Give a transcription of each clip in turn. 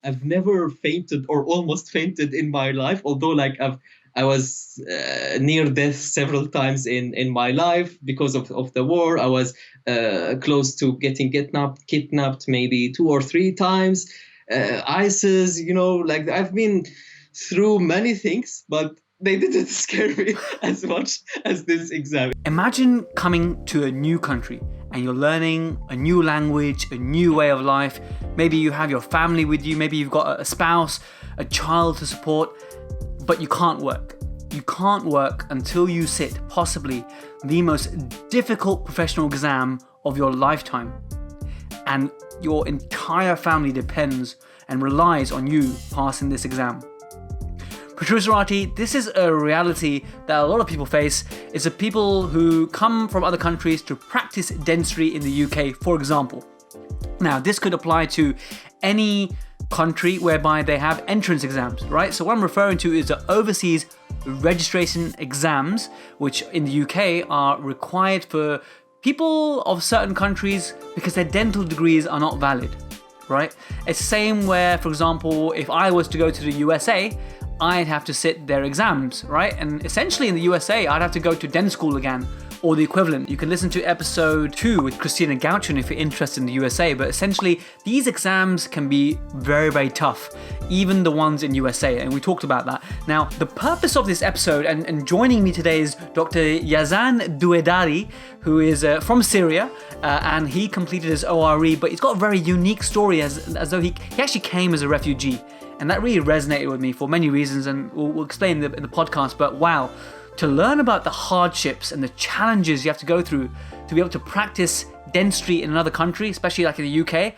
I've never fainted or almost fainted in my life, although I was near death several times in my life because of the war. I was close to getting kidnapped maybe 2 or 3 times. ISIS, like I've been through many things, but they didn't scare me as much as this exam. Imagine coming to a new country and you're learning a new language, a new way of life. Maybe you have your family with you, maybe you've got a spouse, a child to support, but you can't work. You can't work until you sit possibly the most difficult professional exam of your lifetime. And your entire family depends and relies on you passing this exam. Protrusive, this is a reality that a lot of people face. It's the people who come from other countries to practice dentistry in the UK, for example. Now, this could apply to any country whereby they have entrance exams, right? So what I'm referring to is the overseas registration exams, which in the UK are required for people of certain countries because their dental degrees are not valid, right? It's the same where, for example, if I was to go to the USA, I'd have to sit their exams, right? And essentially in the USA, I'd have to go to dental school again, or the equivalent. You can listen to episode 2 with Christina Gauchon if you're interested in the USA, but essentially these exams can be very, very tough, even the ones in USA, and we talked about that. Now, the purpose of this episode, and joining me today is Dr. Yazan Douedari, who is from Syria, and he completed his ORE, but he's got a very unique story as though he actually came as a refugee. And that really resonated with me for many reasons, and we'll explain in the podcast. But wow, to learn about the hardships and the challenges you have to go through to be able to practice dentistry in another country, especially like in the UK,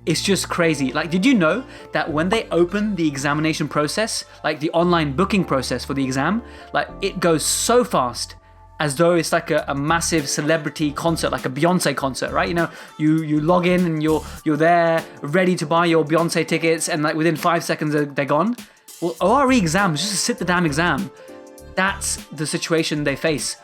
it's just crazy. Like, did you know that when they open the examination process, like the online booking process for the exam, like it goes so fast, as though it's like a massive celebrity concert, like a Beyonce concert, right? You know, you log in and you're there ready to buy your Beyonce tickets, and like within 5 seconds they're gone. Well, ORE exams, just to sit the damn exam, that's the situation they face.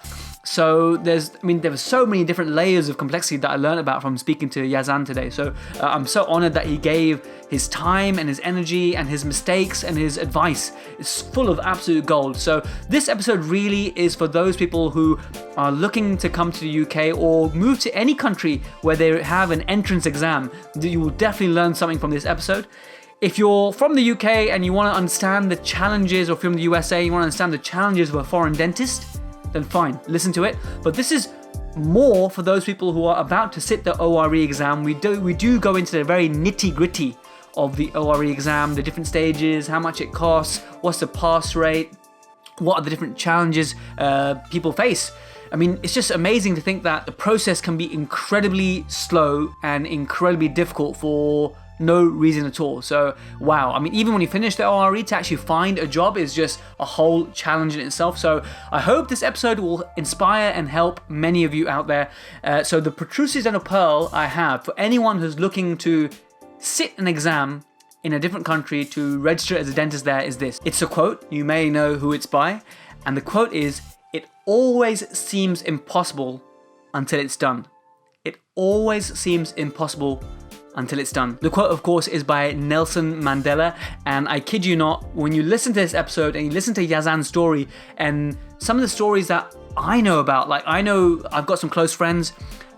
So there were so many different layers of complexity that I learned about from speaking to Yazan today. So I'm so honored that he gave his time and his energy and his mistakes and his advice. It's full of absolute gold. So this episode really is for those people who are looking to come to the UK or move to any country where they have an entrance exam. You will definitely learn something from this episode. If you're from the UK and you want to understand the challenges, or from the USA, you want to understand the challenges of a foreign dentist, then fine, listen to it. But this is more for those people who are about to sit the ORE exam. We do go into the very nitty-gritty of the ORE exam, the different stages, how much it costs, what's the pass rate, what are the different challenges people face. I mean, it's just amazing to think that the process can be incredibly slow and incredibly difficult for no reason at all. So wow, I mean, even when you finish the ORE, to actually find a job is just a whole challenge in itself. So I hope this episode will inspire and help many of you out there. So the Protrusive dental pearl I have for anyone who's looking to sit an exam in a different country to register as a dentist there is this. It's a quote, you may know who it's by, and the quote is, "It always seems impossible until it's done." It always seems impossible until it's done. The quote, of course, is by Nelson Mandela, and I kid you not, when you listen to this episode and you listen to Yazan's story and some of the stories that I know about, like I know I've got some close friends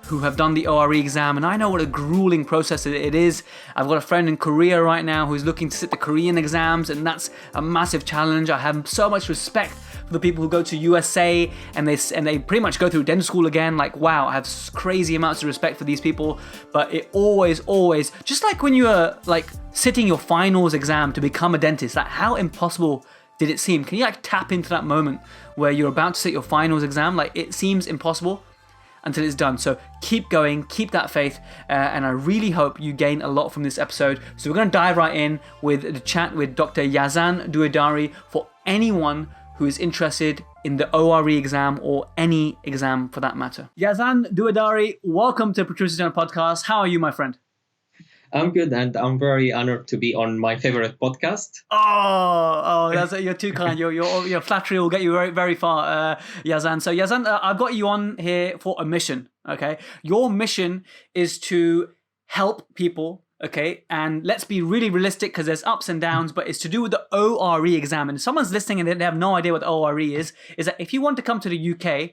who have done the ORE exam, and I know what a grueling process it is. I've got a friend in Korea right now who's looking to sit the Korean exams, and that's a massive challenge. I have so much respect for the people who go to USA and they pretty much go through dental school again. Like, wow, I have crazy amounts of respect for these people. But it always, just like when you are like sitting your finals exam to become a dentist, like how impossible did it seem? Can you like tap into that moment where you're about to sit your finals exam? Like, it seems impossible until it's done. So keep going, keep that faith, and I really hope you gain a lot from this episode. So we're going to dive right in with the chat with Dr. Yazan Douedari for anyone who is interested in the ORE exam or any exam for that matter. Yazan Douedari, welcome to Protrusive Dental Podcast. How are you, my friend? I'm good, and I'm very honored to be on my favorite podcast. You're too kind. Your flattery will get you very, very far, Yazan. So Yazan, I've got you on here for a mission. Okay, your mission is to help people Okay, and let's be really realistic because there's ups and downs, but it's to do with the ORE exam. And if someone's listening and they have no idea what the ORE is that if you want to come to the UK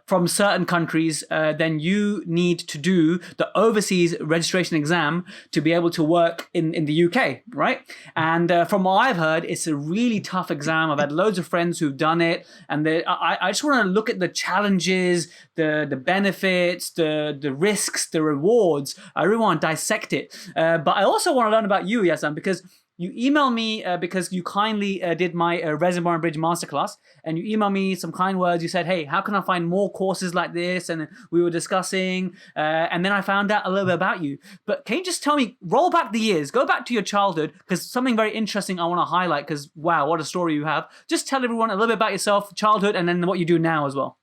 from certain countries, then you need to do the overseas registration exam to be able to work in the UK, right? And from what I've heard, it's a really tough exam. I've had loads of friends who've done it, and I just want to look at the challenges, the benefits, the risks, the rewards. I really want to dissect it. But I also want to learn about you, Yazan, because you emailed me because you kindly did my Reservoir and Bridge Masterclass, and you emailed me some kind words. You said, hey, how can I find more courses like this? And we were discussing, and then I found out a little bit about you. But can you just tell me, roll back the years, go back to your childhood, because something very interesting I want to highlight, because wow, what a story you have. Just tell everyone a little bit about yourself, childhood, and then what you do now as well.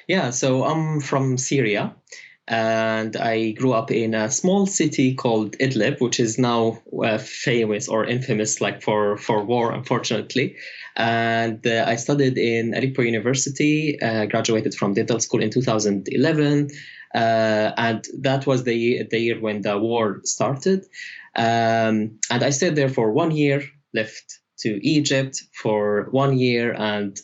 Yeah, so I'm from Syria. And I grew up in a small city called Idlib, which is now famous or infamous like for war, unfortunately. And I studied in Aleppo University, graduated from dental school in 2011. And that was the year when the war started. And I stayed there for 1 year, left to Egypt for 1 year, and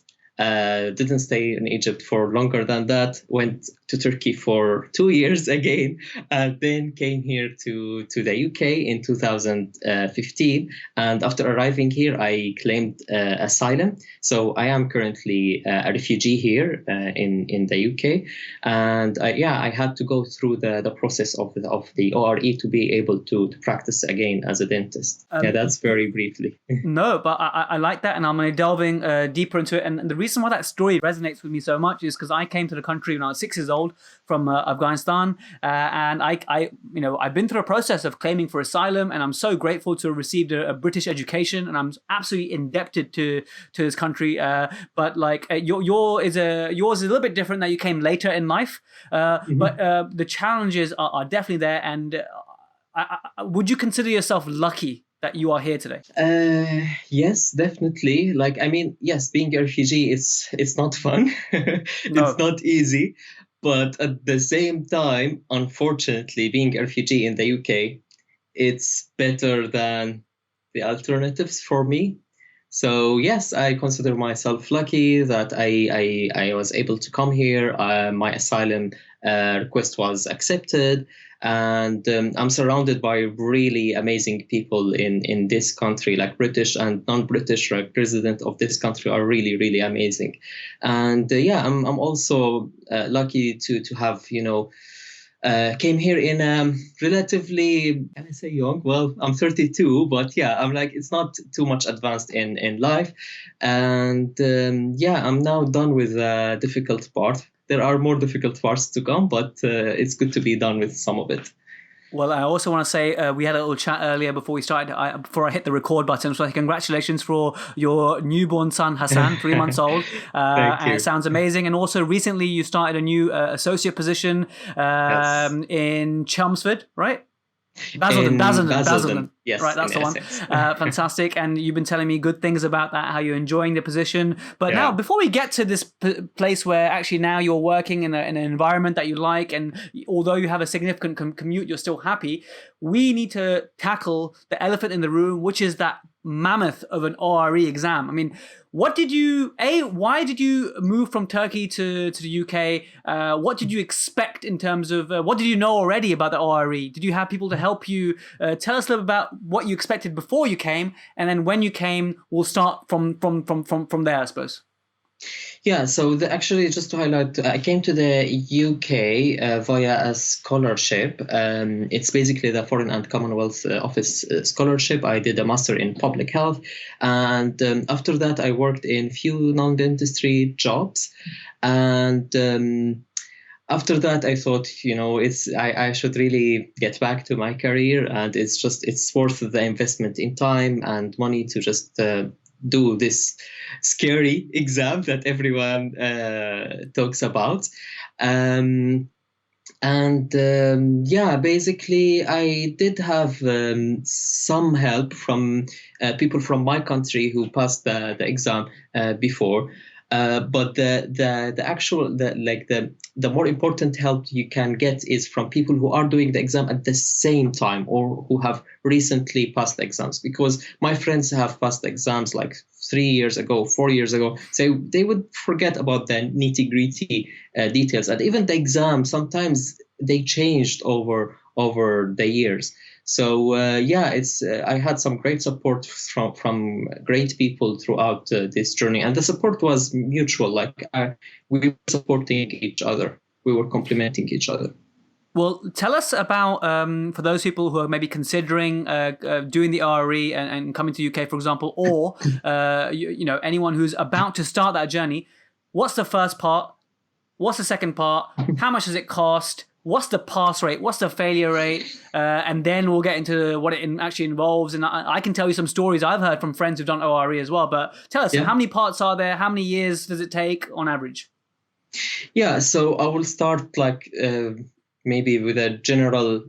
didn't stay in Egypt for longer than that, went to Turkey for 2 years again, and then came here to the UK in 2015. And after arriving here, I claimed asylum. So I am currently a refugee here in the UK. And I had to go through the process of the ORE to be able to practice again as a dentist. That's very briefly. No, but I like that, and I'm going to delving deeper into it. And the reason why that story resonates with me so much is because I came to the country when I was 6 years old from Afghanistan, and I've been through a process of claiming for asylum, and I'm so grateful to have received a British education, and I'm absolutely indebted to this country. But like yours is a little bit different, that you came later in life, but the challenges are definitely there. And would you consider yourself lucky that you are here today? Yes, definitely. Yes, being a refugee, it's not fun. It's not easy. But at the same time, unfortunately, being a refugee in the UK, it's better than the alternatives for me. So yes, I consider myself lucky that I was able to come here. My asylum request was accepted. And I'm surrounded by really amazing people in this country, like British and non-British resident of this country are really, really amazing. And I'm also lucky to have, came here in relatively, can I say young? Well, I'm 32, but I'm like, it's not too much advanced in life. And I'm now done with the difficult part. There are more difficult parts to come, but it's good to be done with some of it. Well, I also want to say we had a little chat earlier before we started, before I hit the record button. So congratulations for your newborn son, Hassan, 3 months old. Thank you. It sounds amazing. And also recently you started a new associate position in Chelmsford, right? Basildon. Yes, right, that's the one. Fantastic. And you've been telling me good things about that, how you're enjoying the position. But now, before we get to this place where actually now you're working in an environment that you like, and although you have a significant commute, you're still happy, we need to tackle the elephant in the room, which is that mammoth of an ORE exam. I mean, why did you move from Turkey to the UK? What did you expect in terms of, what did you know already about the ORE? Did you have people to help you? Tell us a little about what you expected before you came, and then when you came, we'll start from there, I suppose. Yeah, so actually, just to highlight, I came to the UK via a scholarship. It's basically the Foreign and Commonwealth Office scholarship. I did a master in public health, and after that, I worked in few non-dentistry jobs, and after that, I thought, I should really get back to my career, and it's worth the investment in time and money to just do this scary exam that everyone talks about. Basically, I did have some help from people from my country who passed the exam before. But the actual the more important help you can get is from people who are doing the exam at the same time or who have recently passed the exams. Because my friends have passed the exams like 3 years ago, 4 years ago, so they would forget about the nitty-gritty details. And even the exam, sometimes they changed over the years. So it's I had some great support from great people throughout this journey, and the support was mutual. Like we were supporting each other, we were complementing each other. Well, tell us about for those people who are maybe considering doing the RE and coming to UK, for example, or anyone who's about to start that journey. What's the first part? What's the second part? How much does it cost? What's the pass rate? What's the failure rate? And then we'll get into what it actually involves. And I can tell you some stories I've heard from friends who've done ORE as well. But tell us, how many parts are there? How many years does it take on average? Yeah, so I will start maybe with a general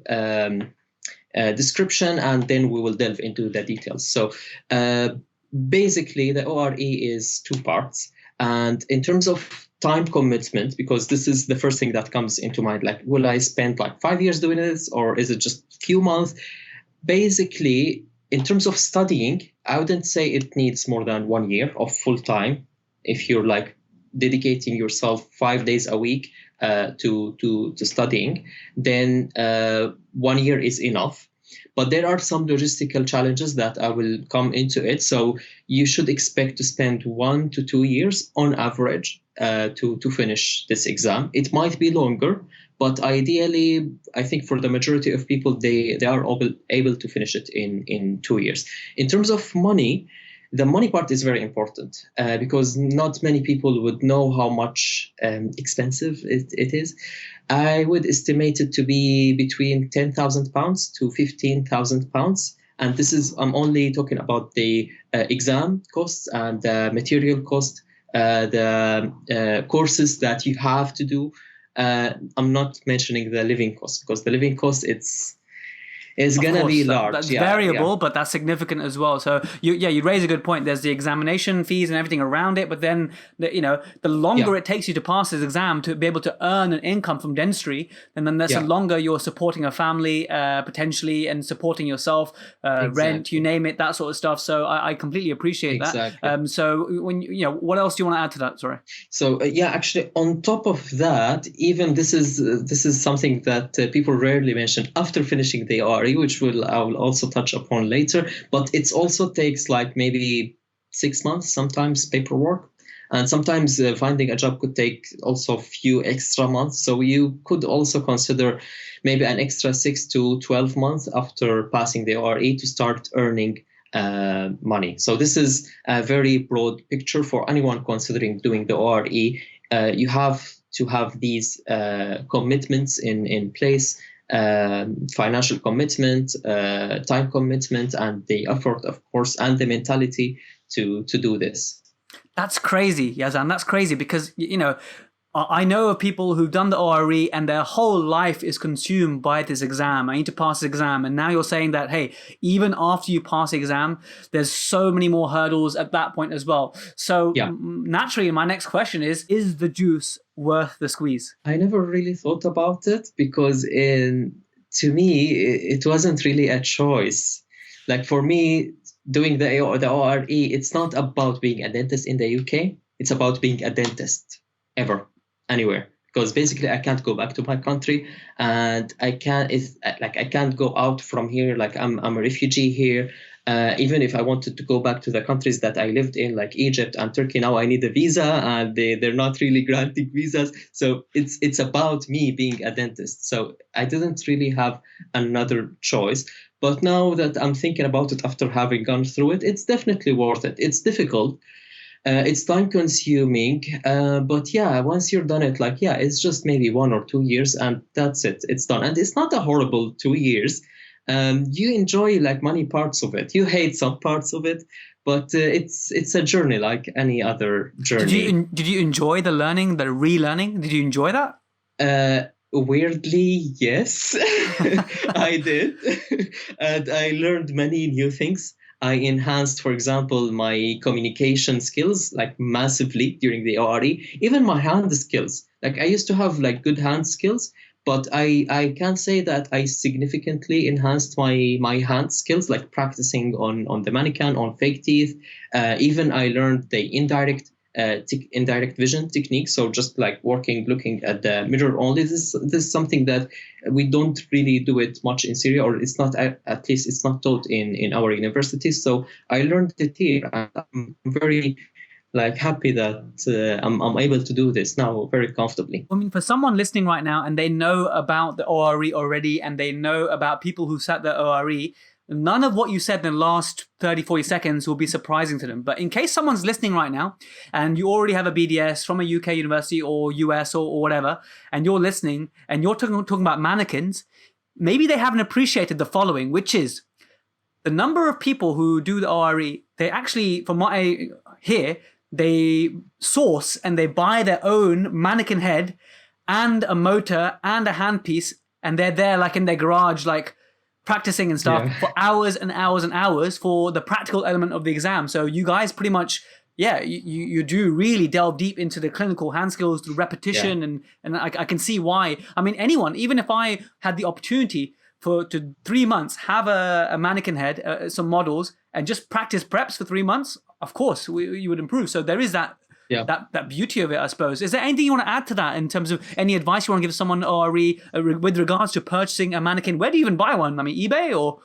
description, and then we will delve into the details. So basically, the ORE is 2 parts. And in terms of time commitment, because this is the first thing that comes into mind, like, will I spend like 5 years doing this, or is it just a few months? Basically, in terms of studying, I wouldn't say it needs more than 1 year of full time. If you're like dedicating yourself 5 days a week to studying, then 1 year is enough. But there are some logistical challenges that I will come into it. So you should expect to spend 1 to 2 years on average to finish this exam. It might be longer, but ideally, I think for the majority of people, they are able to finish it in 2 years. In terms of money, the money part is very important because not many people would know how much expensive it is. I would estimate it to be between £10,000 to £15,000. And this is, I'm only talking about the exam costs and the material cost, the courses that you have to do. I'm not mentioning the living cost, because the living cost, it's going to be large. That's variable, but that's significant as well. So you raise a good point. There's the examination fees and everything around it, but then the longer it takes you to pass this exam to be able to earn an income from dentistry, and then the longer you're supporting a family potentially and supporting yourself, rent, you name it, that sort of stuff. So I completely appreciate that. So when what else do you want to add to that? Sorry. So actually, on top of that, even this is something that people rarely mention after finishing the RE, which I will also touch upon later, but it also takes like maybe 6 months, sometimes paperwork, and sometimes finding a job could take also a few extra months. So you could also consider maybe an extra 6 to 12 months after passing the ORE to start earning money. So this is a very broad picture for anyone considering doing the ORE. You have to have these commitments in place. Financial commitment, time commitment, and the effort, of course, and the mentality to do this. That's crazy, Yazan. That's crazy because, I know of people who've done the ORE and their whole life is consumed by this exam. I need to pass this exam. And now you're saying that, hey, even after you pass the exam, there's so many more hurdles at that point as well. So naturally, my next question is the juice worth the squeeze? I never really thought about it because to me, it wasn't really a choice. Like for me, doing the ORE, it's not about being a dentist in the UK. It's about being a dentist anywhere. Because basically I can't go back to my country, and I can't go out from here. Like I'm a refugee here. Even if I wanted to go back to the countries that I lived in, like Egypt and Turkey, now I need a visa, and they're not really granting visas. So it's about me being a dentist. So I didn't really have another choice. But now that I'm thinking about it after having gone through it, it's definitely worth it. It's difficult. It's time consuming, but once you're done it, it's just maybe 1 or 2 years, and that's it. It's done, and it's not a horrible 2 years. You enjoy many parts of it. You hate some parts of it, but it's a journey like any other journey. Did you enjoy the learning, the relearning? Did you enjoy that? Weirdly, yes, I did, and I learned many new things. I enhanced, for example, my communication skills like massively during the ORE, even my hand skills. Like I used to have like good hand skills, but I can say that I significantly enhanced my hand skills, like practicing on the mannequin, on fake teeth. Even I learned the indirect vision technique. So just like looking at the mirror only. This is something that we don't really do it much in Syria, or it's not, at least it's not taught in our universities. So I learned it here, and I'm very like happy that I'm able to do this now very comfortably. I mean, for someone listening right now and they know about the ORE already, and they know about people who sat the ORE, none of what you said in the last 30, 40 seconds will be surprising to them. But in case someone's listening right now and you already have a BDS from a UK university or US or whatever, and you're listening and you're talking about mannequins, maybe they haven't appreciated the following, which is the number of people who do the ORE, they actually, from what I hear, they source and they buy their own mannequin head and a motor and a handpiece, and they're there like in their garage, like practicing and stuff for hours and hours and hours for the practical element of the exam. So you guys pretty much, you do really delve deep into the clinical hand skills through repetition, and I can see why. I mean, anyone, even if I had the opportunity to 3 months have a mannequin head, some models, and just practice preps for 3 months, of course you would improve. So there is that beauty of it, I suppose. Is there anything you want to add to that in terms of any advice you want to give someone ORE with regards to purchasing a mannequin? Where do you even buy one? I mean, eBay or?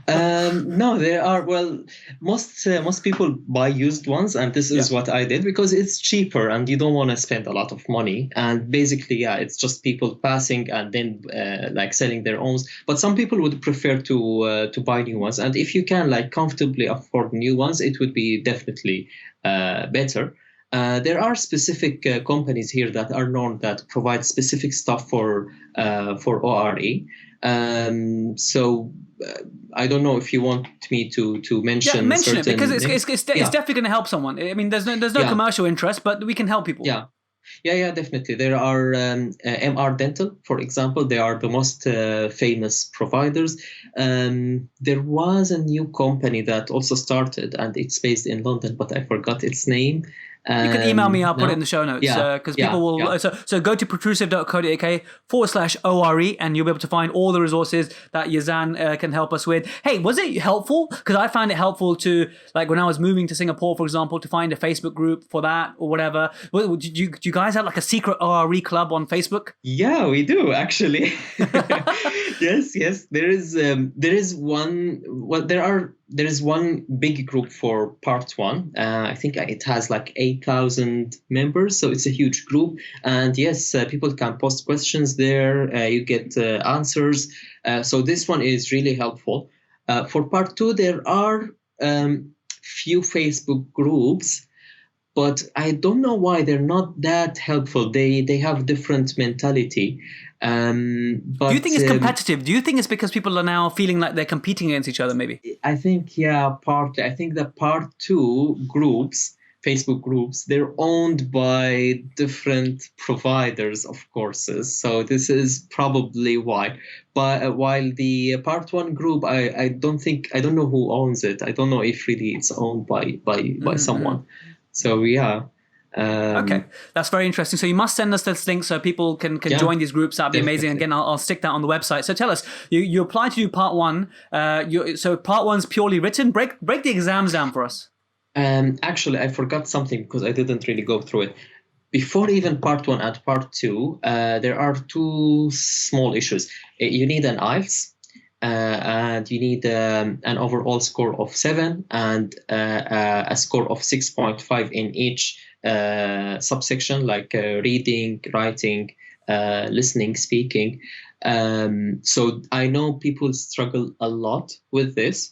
No, there are, well, most people buy used ones, and this is what I did because it's cheaper and you don't want to spend a lot of money. And basically, it's just people passing and then like selling their own. But some people would prefer to buy new ones, and if you can like comfortably afford new ones, it would be definitely better. There are specific companies here that are known that provide specific stuff for ORE. So I don't know if you want me to mention. Mention it, because it's definitely going to help someone. I mean, there's no commercial interest, but we can help people. Yeah, definitely. There are MR Dental, for example. They are the most famous providers. There was a new company that also started, and it's based in London, but I forgot its name. You can email me. I'll put it in the show notes because people will. Yeah. So go to protrusive.co.uk/ORE and you'll be able to find all the resources that Yazan can help us with. Hey, was it helpful? Because I found it helpful to, like when I was moving to Singapore, for example, to find a Facebook group for that or whatever. Do you guys have like a secret ORE club on Facebook? Yeah, we do actually. Yes. There is one. Well, there is one big group for part one. I think it has like 8,000 members, so it's a huge group. And yes, people can post questions there. You get answers. So this one is really helpful. For part two, there are few Facebook groups, but I don't know why they're not that helpful. They have different mentality. But do you think it's competitive? Do you think it's because people are now feeling like they're competing against each other, maybe? I think, partly. I think the part two groups, Facebook groups, they're owned by different providers of courses. So this is probably why. But while the part one group, I don't know who owns it. I don't know if really it's owned by someone. So okay, that's very interesting. So you must send us this link so people can join these groups. That'd be amazing. Again, I'll stick that on the website. So tell us, you applied to do part one. So part one's purely written. Break the exams down for us. Actually, I forgot something because I didn't really go through it. Before even part one and part two, there are two small issues. You need an IELTS. And you need an overall score of 7 and a score of 6.5 in each subsection, like reading, writing, listening, speaking. So I know people struggle a lot with this.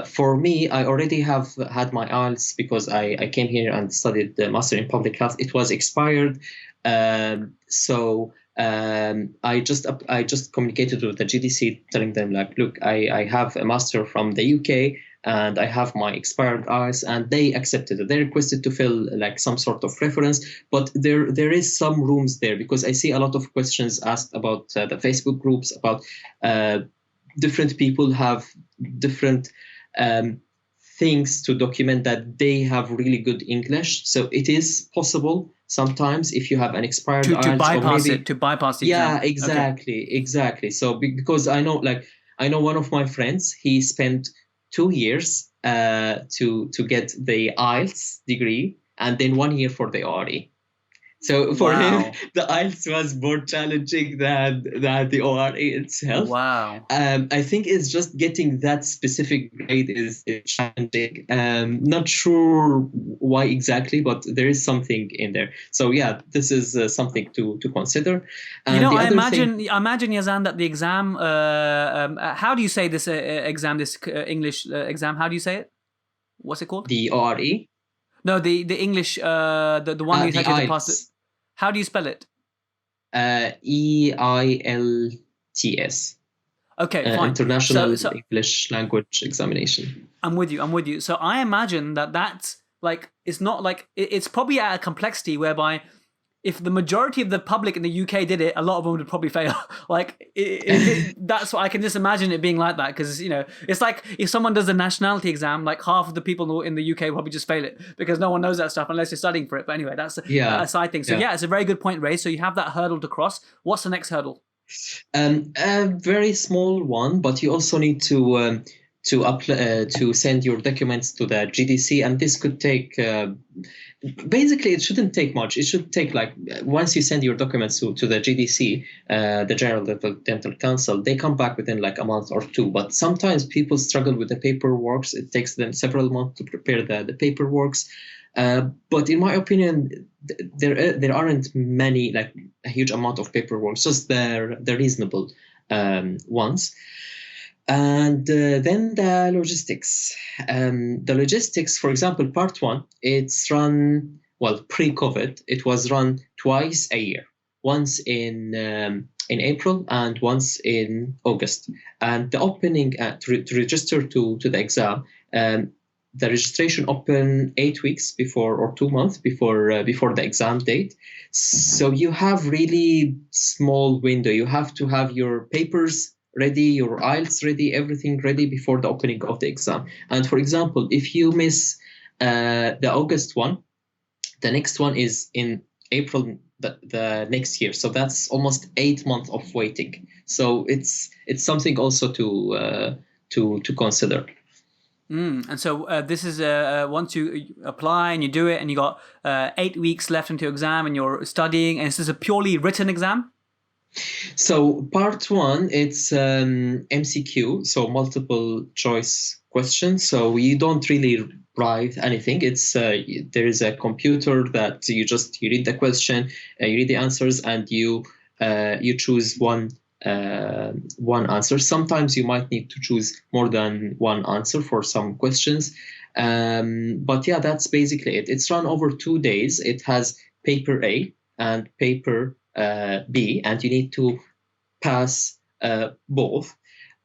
For me, I already have had my IELTS because I came here and studied the Master in Public Health. It was expired. So I just communicated with the GDC, telling them like, look, I have a master from the UK and I have my expired IELTS, and they accepted it. They requested to fill like some sort of reference, but there is some rooms there because I see a lot of questions asked about the Facebook groups about different people have different things to document that they have really good English. So it is possible sometimes if you have an expired to IELTS, or bypass maybe it, to bypass the yeah, exam. Okay. exactly. So because I know one of my friends, he spent 2 years to get the IELTS degree and then 1 year for the ORE. So for him, Wow. the IELTS was more challenging than the ORE itself. Wow. I think it's just getting that specific grade is challenging. Not sure why exactly, but there is something in there. So yeah, this is something to consider. And the I other imagine, thing, Yazan, that the exam. How do you say this exam? This English exam. How do you say it? What's it called? the ORE, No, the English. The one you the had to pass. IELTS, How do you spell it? EILTS, Okay, fine. International So English Language Examination. I'm with you. I'm with you. So I imagine that that's like, it's not like it's probably at a complexity whereby if the majority of the public in the UK did it, a lot of them would probably fail. That's what I can just imagine it being like that, because it's like if someone does a nationality exam, like half of the people in the UK will probably just fail it because no one knows that stuff unless you're studying for it. But anyway, that's Yeah, a side thing. So yeah, it's a very good point, Ray. So you have that hurdle to cross. What's the next hurdle? A very small one, but you also need to apply to send your documents to the GDC, and this could take. Basically, it shouldn't take much. It should take like once you send your documents to the GDC, the General Dental Council, they come back within like a month or two. But sometimes people struggle with the paperwork. It takes them several months to prepare the paperwork. But in my opinion, there aren't many, like a huge amount of paperwork, just the reasonable ones. And then the logistics. The logistics, for example, part one, it's run, well, pre-COVID, it was run twice a year, once in April and once in August. And the opening to register to the exam, the registration open 8 weeks before, or 2 months before the exam date. So you have really small window. You have to have your papers ready, your IELTS ready, everything ready before the opening of the exam. And for example, if you miss the August one, the next one is in April the next year. So that's almost 8 months of waiting. So it's something also to consider. And so this is once you apply and you do it, and you got 8 weeks left into exam, and you're studying, and this is a purely written exam. So part one, it's MCQ, so multiple choice questions. So you don't really write anything. It's there is a computer that you read the question, you read the answers, and you choose one answer. Sometimes you might need to choose more than one answer for some questions. But yeah, that's basically it. It's run over 2 days. It has paper A and paper B, and you need to pass both.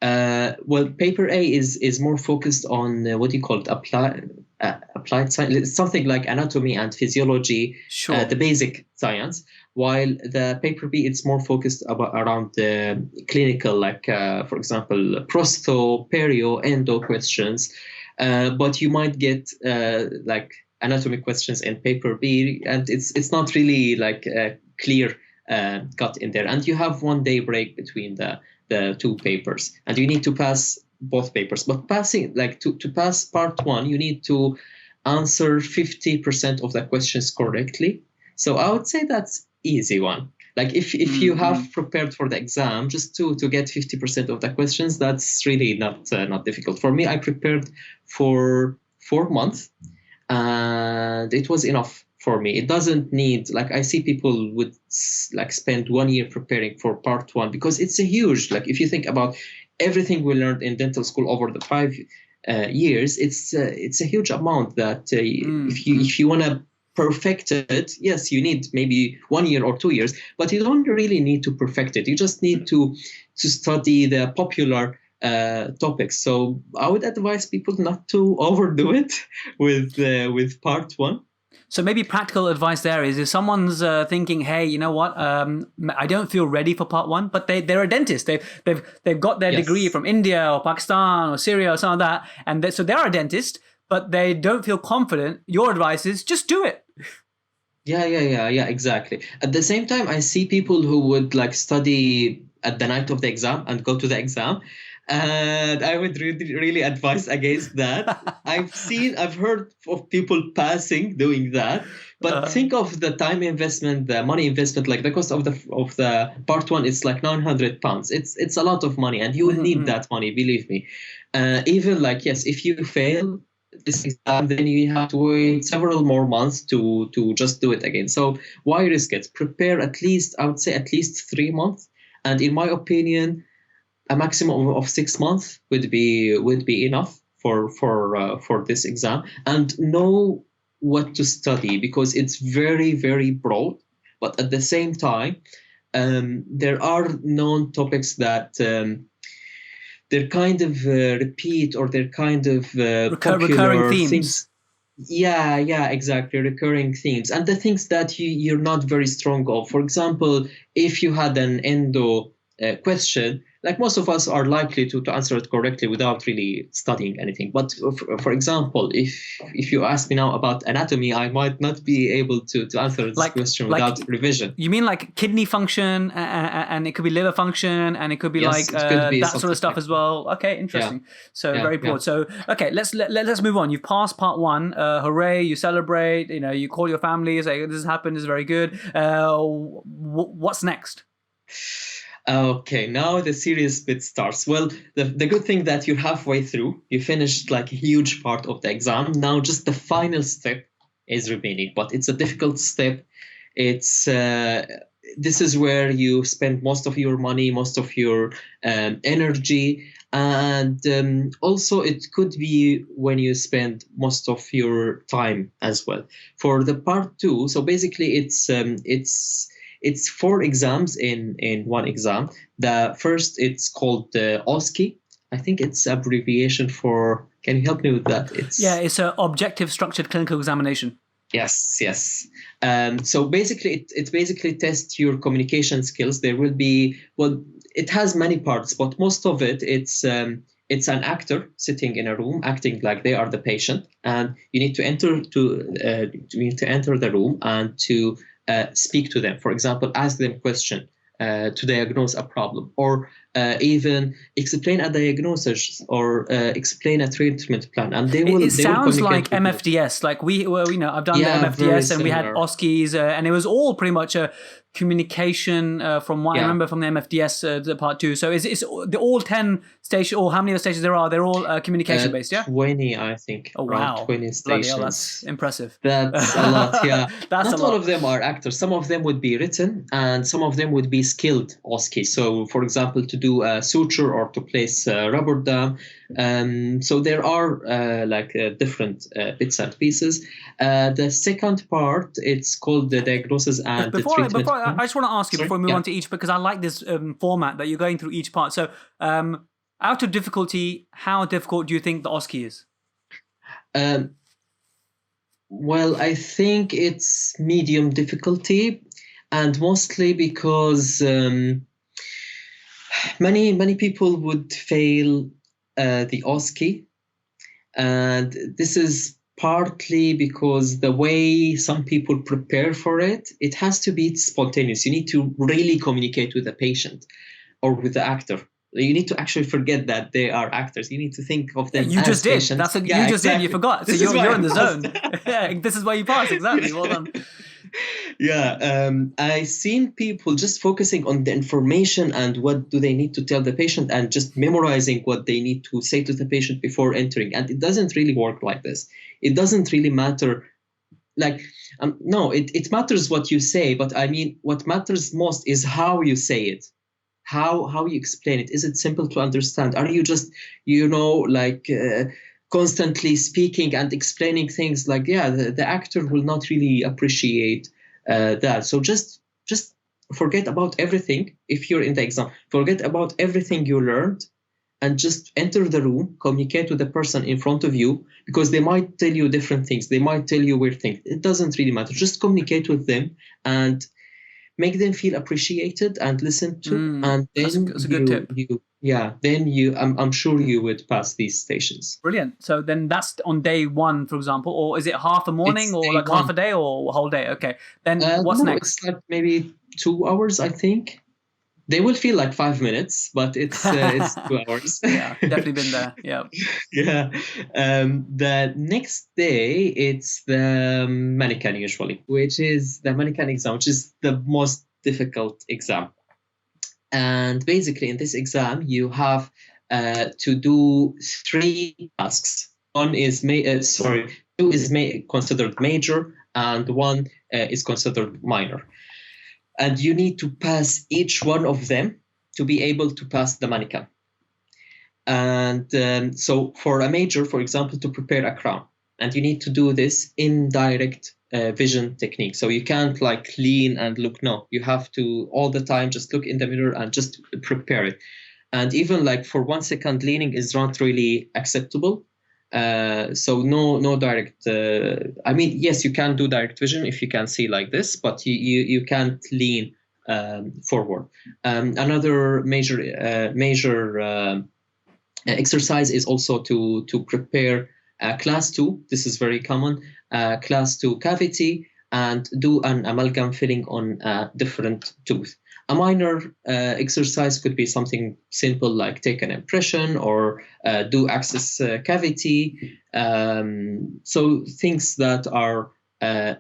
Well, paper A is more focused on what do you call it? Applied science. It's something like anatomy and physiology, Sure. the basic science. While the paper B, it's more focused around the clinical, like for example, prosto, perio, endo questions. But you might get like anatomy questions in paper B, and it's not really like clear cut in there. And you have 1 day break between the two papers, and you need to pass both papers. But passing, like to pass part one, you need to answer 50% of the questions correctly. So I would say that's easy one. Like if you have prepared for the exam, just to get 50% of the questions, that's really not difficult. For me, I prepared for 4 months, and it was enough for me. It doesn't need, like I see people would like spend 1 year preparing for part one, because it's a huge, like if you think about everything we learned in dental school over the 5 years, it's a huge amount that if you want to perfect it, yes, you need maybe 1 year or 2 years, but you don't really need to perfect it. You just need to study the popular topics. So I would advise people not to overdo it with part one. So maybe practical advice there is if someone's thinking, hey, you know what, I don't feel ready for part one, but they're a dentist. They've got their degree from India or Pakistan or Syria or some of that, and so they are a dentist, but they don't feel confident. Your advice is just do it. Yeah, exactly. At the same time, I see people who would like study at the night of the exam and go to the exam. And I would really advise against that. I've heard of people passing doing that, but think of the time investment, the money investment, like the cost of the part one, it's like £900. It's a lot of money, and you will need that money, believe me. Even like, yes, if you fail this exam, then you have to wait several more months to just do it again. So why risk it? Prepare at least, I would say at least 3 months. And in my opinion, a maximum of 6 months would be enough for this exam. And know what to study, because it's very, very broad. But at the same time, there are known topics that they're kind of repeat, or they're kind of popular recurring themes. Things. Yeah, exactly. Recurring themes. And the things that you're not very strong of. For example, if you had an endo question, like most of us are likely to answer it correctly without really studying anything. But for example, if you ask me now about anatomy, I might not be able to answer this question without revision. You mean like kidney function, and it could be liver function, and it could be that sort of stuff as well. Okay, interesting. Yeah. So very broad. Yeah. So okay, let's move on. You've passed part one. Hooray! You celebrate. You know, you call your family. You say, "This has happened. This is very good." What's next? Okay, now the serious bit starts. Well, the good thing that you're halfway through. You finished like a huge part of the exam. Now just the final step is remaining, but it's a difficult step. It's this is where you spend most of your money, most of your energy, and also it could be when you spend most of your time as well. For the part two, so basically it's 4 exams in one exam. The first, it's called OSCE. I think it's abbreviation for. Can you help me with that? It's an objective structured clinical examination. Yes. So basically, it basically tests your communication skills. There will be, well, it has many parts, but most of it's an actor sitting in a room acting like they are the patient, and you need to enter the room and to speak to them. For example, ask them a question to diagnose a problem, or even explain a diagnosis, or explain a treatment plan. And they will. It sounds like MFDS. Like I've done the MFDS, and we had OSCEs, and it was all pretty much a communication from what I remember from the MFDS the part two. So is the all 10 stations, or how many of the stations there are? They're all communication based, yeah? 20, I think. Oh wow, 20 stations. Hell, that's impressive. That's a lot. Yeah, Not all of them are actors. Some of them would be written, and some of them would be skilled OSCE. So, for example, to do a suture or to place a rubber dam. So there are different bits and pieces. The second part, it's called the diagnosis and the treatment. I just want to ask you before we move on to each, because I like this format that you're going through each part. So out of difficulty, how difficult do you think the OSCE is? Well, I think it's medium difficulty, and mostly because many people would fail the OSCE, and this is partly because the way some people prepare for it, it has to be spontaneous. You need to really communicate with the patient or with the actor. You need to actually forget that they are actors. You need to think of them you as just patients. Did. That's what you just did. You forgot. So you're in the zone. Yeah, this is why you passed. Exactly. Well done. Yeah, I've seen people just focusing on the information and what do they need to tell the patient, and just memorizing what they need to say to the patient before entering. And it doesn't really work like this. It doesn't really matter. No, it matters what you say, but I mean, what matters most is how you say it, how you explain it. Is it simple to understand? Are you just, constantly speaking and explaining things like, the actor will not really appreciate that. So just forget about everything. If you're in the exam, forget about everything you learned and just enter the room, communicate with the person in front of you, because they might tell you different things. They might tell you weird things. It doesn't really matter. Just communicate with them and make them feel appreciated and listened to. And then that's a good tip. I'm sure you would pass these stations. Brilliant. So then that's on day 1, for example, or is it half the morning, It's or day like one. half a day, or a whole day? Okay. Then what's No, next? it's like maybe 2 hours, I think. They will feel like 5 minutes, but it's 2 hours. Yeah, definitely been there. Yeah. Yeah. The next day, it's the mannequin usually, which is the mannequin exam, which is the most difficult exam. And basically, in this exam, you have to do 3 tasks. One is two is considered major, and one is considered minor. And you need to pass each one of them to be able to pass the mannequin. And so for a major, for example, to prepare a crown, and you need to do this in direct vision technique. So you can't like lean and look. No, you have to all the time just look in the mirror and just prepare it. And even like for 1 second leaning is not really acceptable. So no direct. I mean, yes, you can do direct vision if you can see like this, but you can't lean forward. Another major exercise is also to prepare class 2. This is very common. Class 2 cavity, and do an amalgam filling on a different tooth. A minor exercise could be something simple like take an impression or do access cavity. So things that are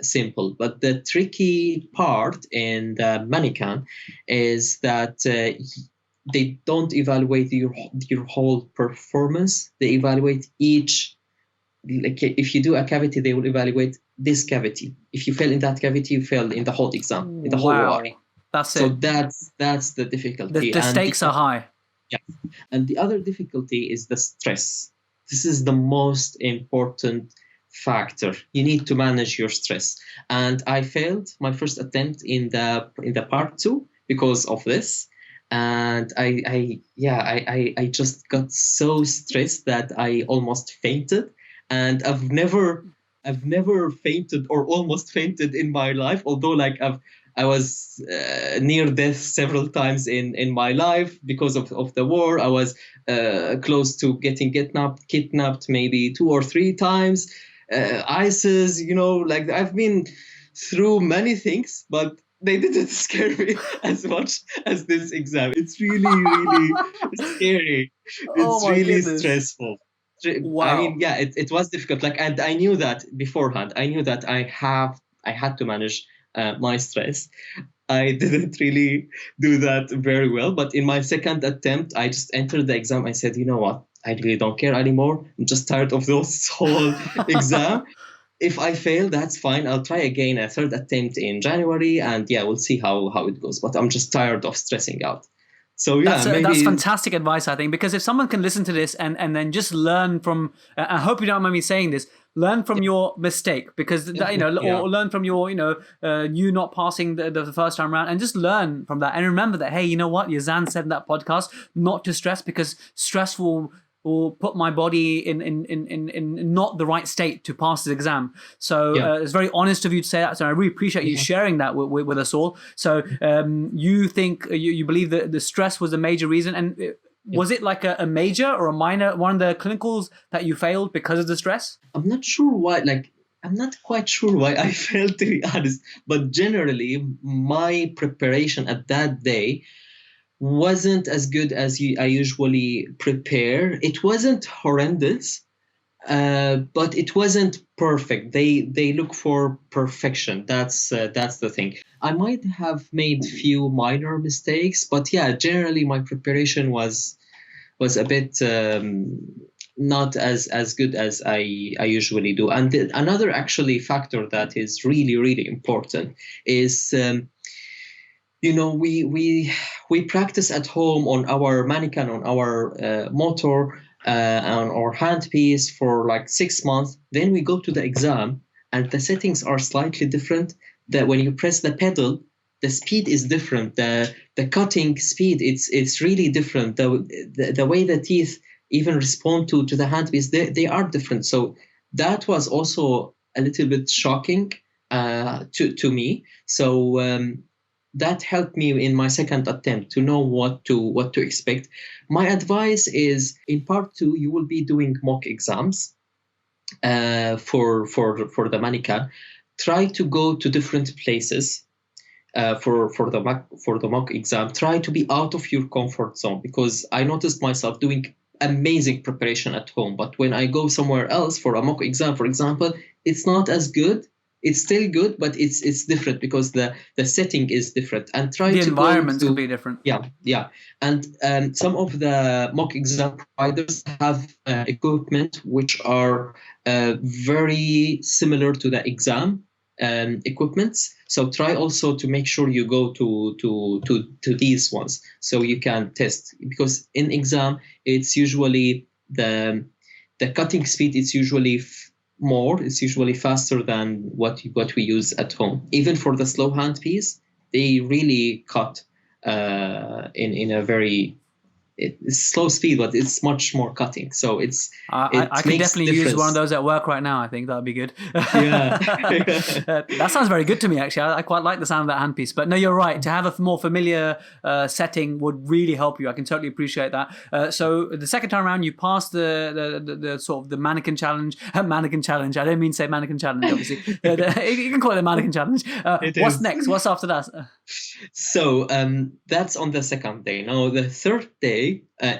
simple. But the tricky part in the mannequin is that they don't evaluate your whole performance. They evaluate each. Like if you do a cavity, they will evaluate this cavity. If you fail in that cavity, you fail in the whole exam, in the whole ORE. That's So it. that's the difficulty. The stakes are high. Yeah. And the other difficulty is the stress. This is the most important factor. You need to manage your stress. And I failed my first attempt in the part 2 because of this. And I just got so stressed that I almost fainted. And I've never fainted or almost fainted in my life, although like I was near death several times in my life because of the war. I was close to getting kidnapped maybe 2 or 3 times. ISIS, like I've been through many things, but they didn't scare me as much as this exam. It's really, really scary. It's really stressful. Wow. I mean, yeah, it was difficult. Like, and I knew that beforehand. I knew that I had to manage my stress. I didn't really do that very well. But in my second attempt, I just entered the exam. I said, you know what? I really don't care anymore. I'm just tired of this whole exam. If I fail, that's fine. I'll try again a third attempt in January. And yeah, we'll see how it goes. But I'm just tired of stressing out. So yeah, that's fantastic advice, I think, because if someone can listen to this and then just learn from, I hope you don't mind me saying this, learn from your mistake, because or learn from your you not passing the first time around, and just learn from that, and remember that, hey, you know what Yazan said in that podcast, not to stress, because stress will put my body in not the right state to pass this exam. So it's very honest of you to say that. So I really appreciate you sharing that with us all. So you think, you believe that the stress was a major reason, and was it like a major or a minor, one of the clinicals that you failed because of the stress? I'm not sure why, I'm not quite sure why I failed, to be honest, but generally my preparation at that day wasn't as good as I usually prepare. It wasn't horrendous, but it wasn't perfect. They look for perfection. That's the thing. I might have made few minor mistakes, but yeah, generally my preparation was a bit not as good as I usually do. And another actually factor that is really, really important is we practice at home on our mannequin, on our motor, on our handpiece for like 6 months. Then we go to the exam, and the settings are slightly different. That when you press the pedal, the speed is different. The cutting speed, it's really different. The way the teeth even respond to the handpiece, they are different. So that was also a little bit shocking to me. So that helped me in my second attempt to know what to expect. My advice is, in part 2, you will be doing mock exams for the Manican. Try to go to different places for the mock exam. Try to be out of your comfort zone, because I noticed myself doing amazing preparation at home, but when I go somewhere else for a mock exam, for example, it's not as good. It's still good, but it's different because the setting is different. And try The to environment's go to, completely different. yeah. And some of the mock exam providers have equipment which are very similar to the exam equipments. So try also to make sure you go to these ones so you can test, because in exam it's usually the cutting speed is usually it's usually faster than what we use at home. Even for the slow hand piece, they really cut in a very slow speed, but it's much more cutting. So I can definitely use one of those at work right now. I think that'd be good. Yeah. That sounds very good to me, actually. I quite like the sound of that handpiece. But no, you're right. To have a more familiar setting would really help you. I can totally appreciate that. So the second time around, you passed the sort of the mannequin challenge. Mannequin challenge. I don't mean to say mannequin challenge, obviously. You can call it a mannequin challenge. What's next? What's after that? So that's on the second day. Now, the third day,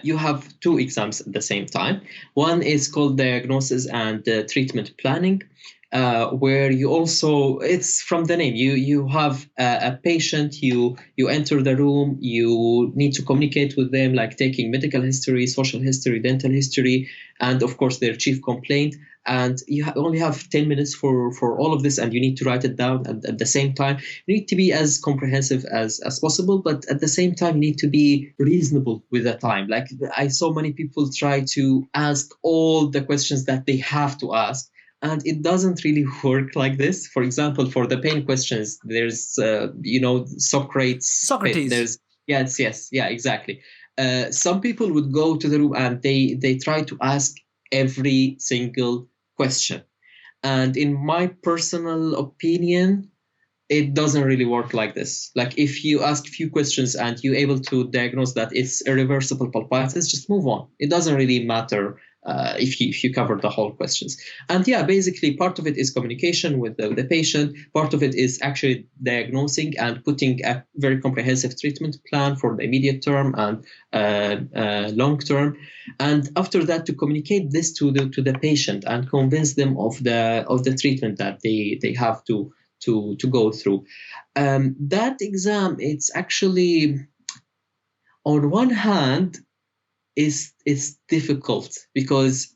you have 2 exams at the same time. One is called diagnosis and treatment planning, where you also, it's from the name, you have a patient, you enter the room, you need to communicate with them, like taking medical history, social history, dental history, and of course their chief complaint. And you only have 10 minutes for all of this, and you need to write it down. And at the same time, you need to be as comprehensive as possible, but at the same time, you need to be reasonable with the time. Like, I saw many people try to ask all the questions that they have to ask, and it doesn't really work like this. For example, for the pain questions, there's, Socrates. There's, yes, yeah, exactly. Some people would go to the room and they try to ask every single question. And in my personal opinion, it doesn't really work like this. Like, if you ask a few questions and you're able to diagnose that it's irreversible pulpitis, just move on. It doesn't really matter if you cover the whole questions. And yeah, basically part of it is communication with the patient. Part of it is actually diagnosing and putting a very comprehensive treatment plan for the immediate term and long term. And after that, to communicate this to the patient and convince them of the treatment that they have to go through. That exam, it's actually, on one hand, is difficult because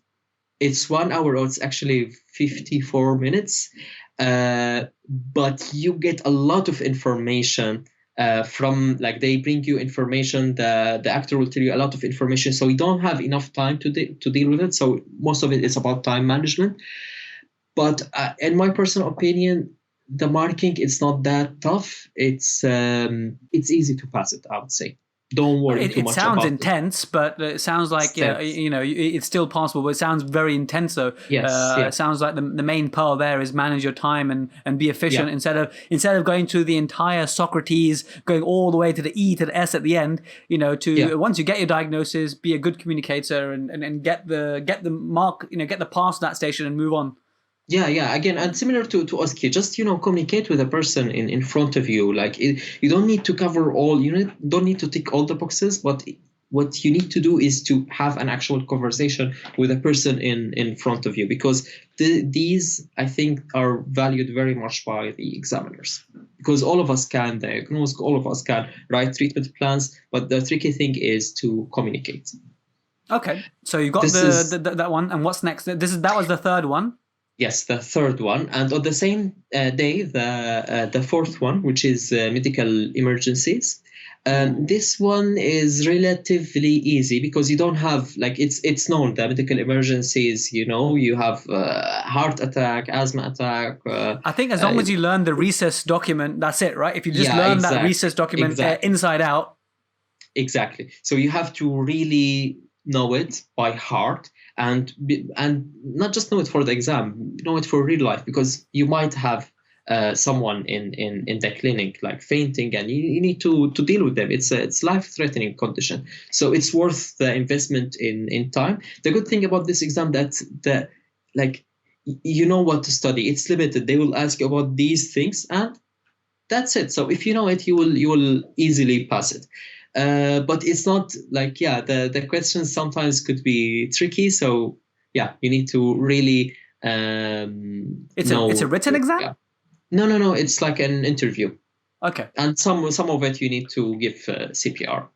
it's 1 hour, or it's actually 54 minutes, but you get a lot of information from, like, they bring you information, the actor will tell you a lot of information, so you don't have enough time to deal with it. So most of it is about time management. But in my personal opinion, the marking, it's not that tough. It's easy to pass it, I would say. Don't worry too much about it. It sounds intense, but it sounds like it's still possible, but it sounds very intense though. Yes, It sounds like the main pearl there is manage your time and be efficient instead of going through the entire Socrates, going all the way to the E to the S at the end. Once you get your diagnosis, be a good communicator and get the mark, get the pass that station and move on. Yeah. Again, and similar to OSCE, just, communicate with a person in front of you. Like, you don't need to cover all, don't need to tick all the boxes, but what you need to do is to have an actual conversation with a person in front of you, because these, I think, are valued very much by the examiners, because all of us can diagnose, all of us can write treatment plans, but the tricky thing is to communicate. Okay, so you got that one, and what's next? That was the third one. Yes, the third one. And on the same day, the fourth one, which is medical emergencies, This one is relatively easy because you don't have, like, it's known, the medical emergencies, you have heart attack, asthma attack. I think as long as you learn the recess document, that's it, right? If you just Yeah, learn that exactly. recess document Exactly. inside out. Exactly. So you have to really know it by heart, and not just know it for the exam, know it for real life, because you might have someone in the clinic like fainting, and you need to deal with them. It's life-threatening condition, so it's worth the investment in time. The good thing about this exam that like you know what to study. It's limited. They will ask you about these things, and that's it. So if you know it, you will easily pass it. But it's not like, the questions sometimes could be tricky. So you need to really It's a written exam? Yeah. No. It's like an interview. Okay. And some of it you need to give CPR.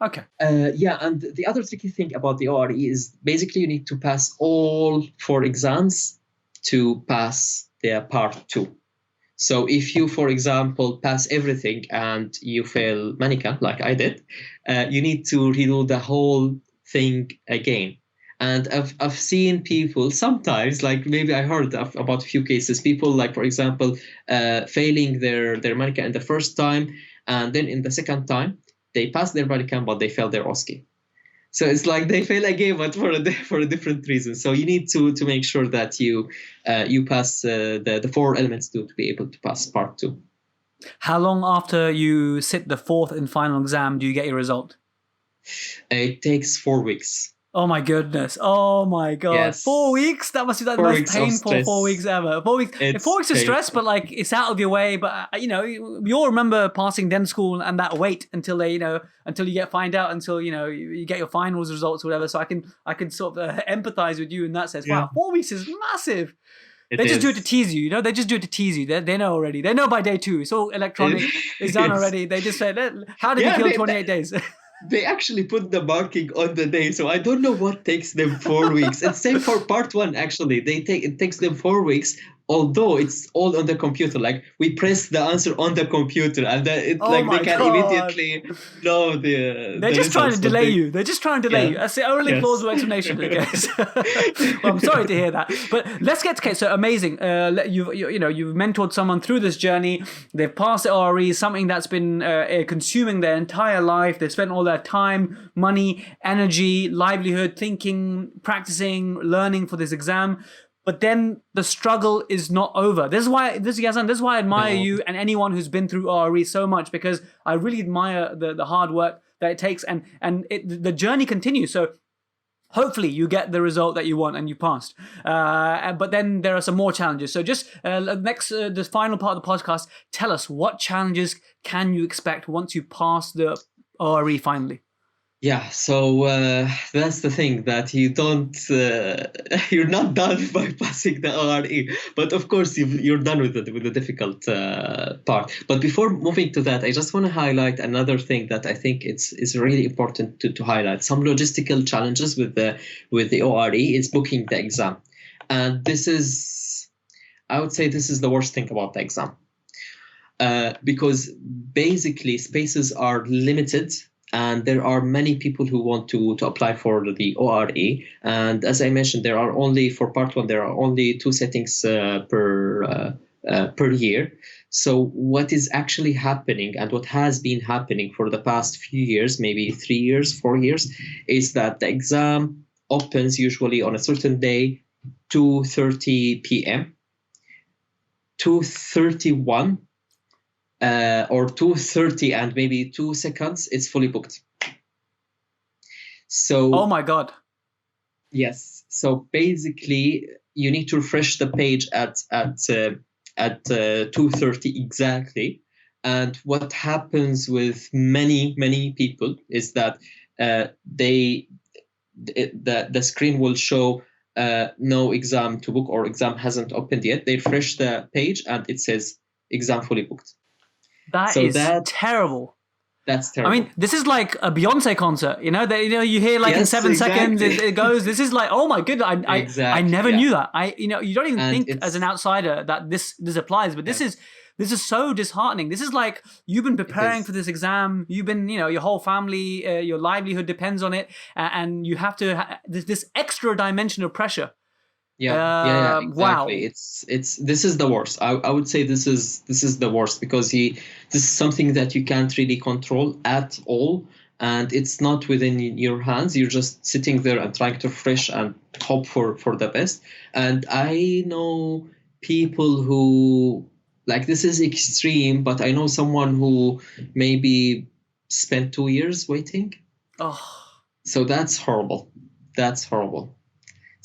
Okay. And the other tricky thing about the ORE is basically you need to pass all 4 exams to pass the part 2. So if you, for example, pass everything and you fail Manika, like I did, you need to redo the whole thing again. And I've seen people sometimes, like maybe I heard about a few cases, people like, for example, failing their Manika in the first time, and then in the second time, they pass their Manika, but they fail their OSCE. So it's like they fail again, but for a different reason. So you need to make sure that you pass the 4 elements to be able to pass part 2. How long after you sit the 4th and final exam do you get your result? It takes 4 weeks. Oh my goodness! Oh my god! Yes. 4 weeks? That must be the most painful 4 weeks ever. 4 weeks. 4 weeks of stress, but like it's out of your way. But we all remember passing dental school and that wait until until you find out, until you get your finals results or whatever. So I can sort of empathize with you in that sense. Wow, 4 weeks is massive. They just do it to tease you, They just do it to tease you. They know already. They know by day 2. It's all electronic. It's done already. They just say, "How did you kill 28 days?" They actually put the marking on the day, so I don't know what takes them 4 weeks. And same for part 1, actually. It takes them 4 weeks, although it's all on the computer. Like we press the answer on the computer, and they can immediately know the. They're just trying to delay you. They're just trying to delay you. That's the only plausible explanation, I guess. Well, I'm sorry to hear that, but let's get to case. So amazing. You've mentored someone through this journey. They've passed the ORE, something that's been consuming their entire life. They've spent all their time, money, energy, livelihood, thinking, practicing, learning for this exam. But then the struggle is not over. This is why I admire you and anyone who's been through ORE so much, because I really admire the hard work that it takes, and the journey continues. So hopefully you get the result that you want and you passed. But then there are some more challenges. So just the final part of the podcast, tell us, what challenges can you expect once you pass the ORE finally? Yeah, so that's the thing, that you're not done by passing the ORE, but of course you're done with the difficult part. But before moving to that, I just want to highlight another thing that I think is really important to highlight. Some logistical challenges with the ORE is booking the exam, and I would say this is the worst thing about the exam, because basically spaces are limited. And there are many people who want to apply for the ORE. And as I mentioned, for part 1, there are only 2 settings per year. So what is actually happening, and what has been happening for the past few years, maybe 3 years, 4 years, is that the exam opens usually on a certain day, 2:30 p.m., 2:31, or 2:30 and maybe 2 seconds, it's fully booked. So oh my god. Yes. So basically you need to refresh the page at 2:30 exactly. And what happens with many people is that the screen will show no exam to book, or exam hasn't opened yet. They refresh the page and it says exam fully booked. That is terrible. That's terrible. I mean, this is like a Beyonce concert, you hear like in 7 seconds it goes. This is like, oh my goodness, I never knew that. You don't even think as an outsider that this applies, but this is This is so disheartening. This is like you've been It preparing is. for this exam. You've been, your whole family, your livelihood depends on it, and you have to this extra dimension of pressure. Yeah, exactly. Wow. It's this is the worst. I would say this is the worst because this is something that you can't really control at all, and it's not within your hands. You're just sitting there and trying to refresh and hope for the best. And I know people who, like, this is extreme, but I know someone who maybe spent 2 years waiting. Oh, So that's horrible. That's horrible.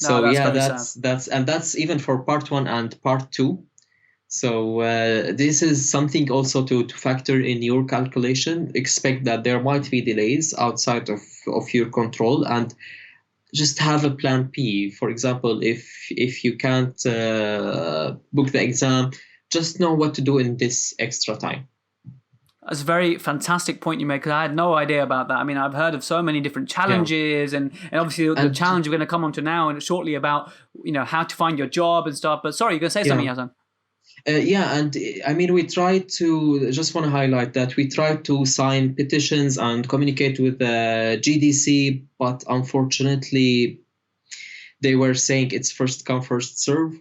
no, So that's yeah, very sad. that's even for part one and part two. So this is something also to factor in your calculation. Expect that there might be delays outside of your control, and just have a plan B. For example, if you can't book the exam, just know what to do in this extra time. That's a very fantastic point you make, because I had no idea about that. I mean, I've heard of so many different Yeah, challenges, and obviously the and challenge we're going to come on to now and shortly about, how to find your job and stuff. But sorry, you're going to say something, yeah. Yazan. Yeah, and I mean, we try to just want to highlight that we try to sign petitions and communicate with the GDC, but unfortunately, they were saying it's first come, first serve.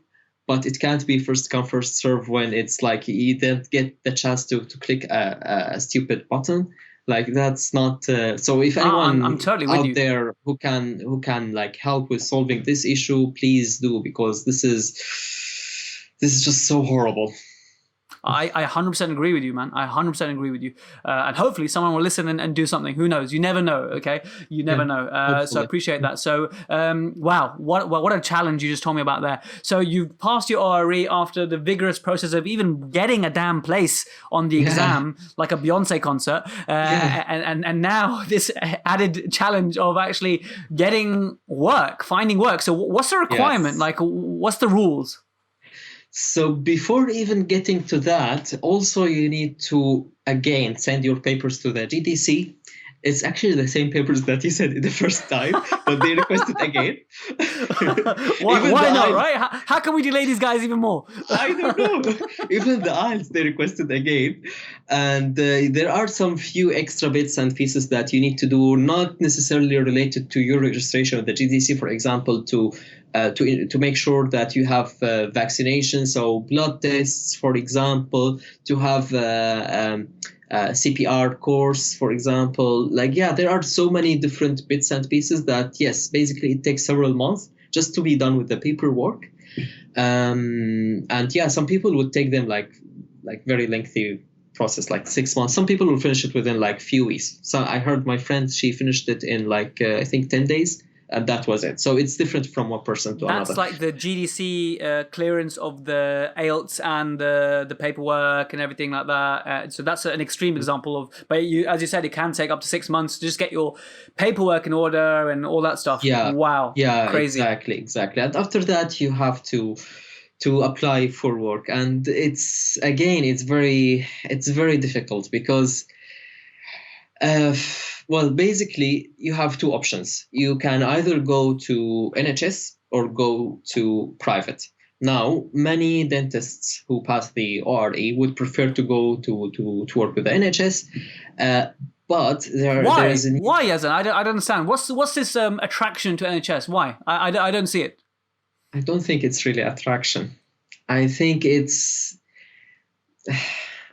But it can't be first come, first serve when it's like you don't get the chance to click a stupid button. Like that's not. So if I'm anyone totally with out you. there who can like help with solving this issue, please do, because this is just so horrible. I 100% agree with you, man. I 100% agree with you. And hopefully someone will listen and do something. Who knows? You never know, okay? You never Yeah, know. So I hopefully. appreciate that. So, wow, what a challenge you just told me about there. So you passed your ORE after the vigorous process of even getting a damn place on the Yeah, exam, like a Beyonce concert. yeah. And now this added challenge of actually getting work, finding work. So what's the requirement? Yes. Like, what's the rules? So before even getting to that, also you need to again send your papers to the GDC. It's actually the same papers that you sent in the first time, but they requested again. Even the Why not, IELTS, right? How can we delay these guys even more? I don't know. Even the IELTS they requested again, and there are some few extra bits and pieces that you need to do, not necessarily related to your registration with the GDC. For example, to make sure that you have vaccination, so blood tests, for example, to have CPR course, for example. Like, yeah, there are so many different bits and pieces that, yes, basically it takes several months just to be done with the paperwork. And yeah, some people would take them like very lengthy process, like 6 months. Some people will finish it within like few weeks. So I heard my friend, she finished it in like I think 10 days, and that was it. So it's different from one person to That's another. like the GDC clearance of the IELTS and the paperwork and everything like that. So that's an extreme example of, but you, as you said, it can take up to 6 months to just get your paperwork in order and all that stuff. Yeah, Wow, yeah, crazy. exactly. And after that, you have to apply for work, and it's very difficult because well, basically, you have two options. You can either go to NHS or go to private. Now, many dentists who pass the ORE would prefer to go to work with the NHS, but there is Why? a new. Why, Yazan? I don't understand. What's this attraction to NHS? Why? I don't see it. I don't think it's really attraction. I think it's. I